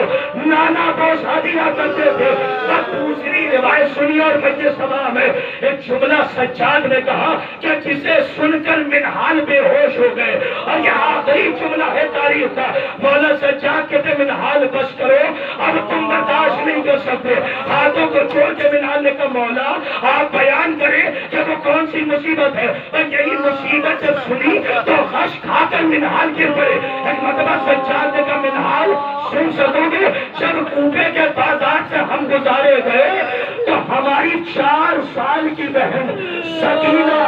Speaker 1: نانا بوسا دیا کرتے تھے۔ اب دوسری روایت سنی اور مجلس سبا میں ایک جملہ سجاد نے کہا کہ جسے سن کر منہاج بے ہوش ہو گئے اور یہ آخری جملہ ہے تاریخ کا۔ مولا سجاد کہتے منہاج بس کرو اب تم برداشت نہیں کر سکتے۔ ہاتھوں کو چھوڑ کے منہاج نے کہا مولا آپ بیان کریں کہ وہ کون سی مصیبت ہے۔ اور یہی مصیبت جب سنی تو غش کھا کر منہاج گر پڑے۔ ایک مرتبہ سجاد نے کہا منہاج سن سکو گے جب کوفے کے بازار سے ہم گزارے گئے تو ہماری 4 سال کی بہن سکینہ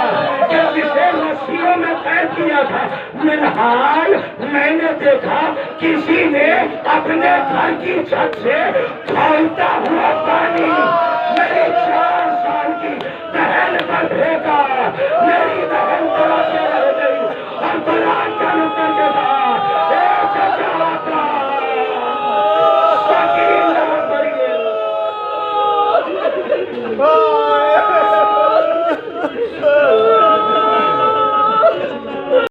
Speaker 1: جسے رسیوں میں قید کیا تھا، منہاج میں نے دیکھا کسی نے اپنے گھر کی چھت سے کھولتا ہوا پانی میری 4 سال کی بہن پر پھینک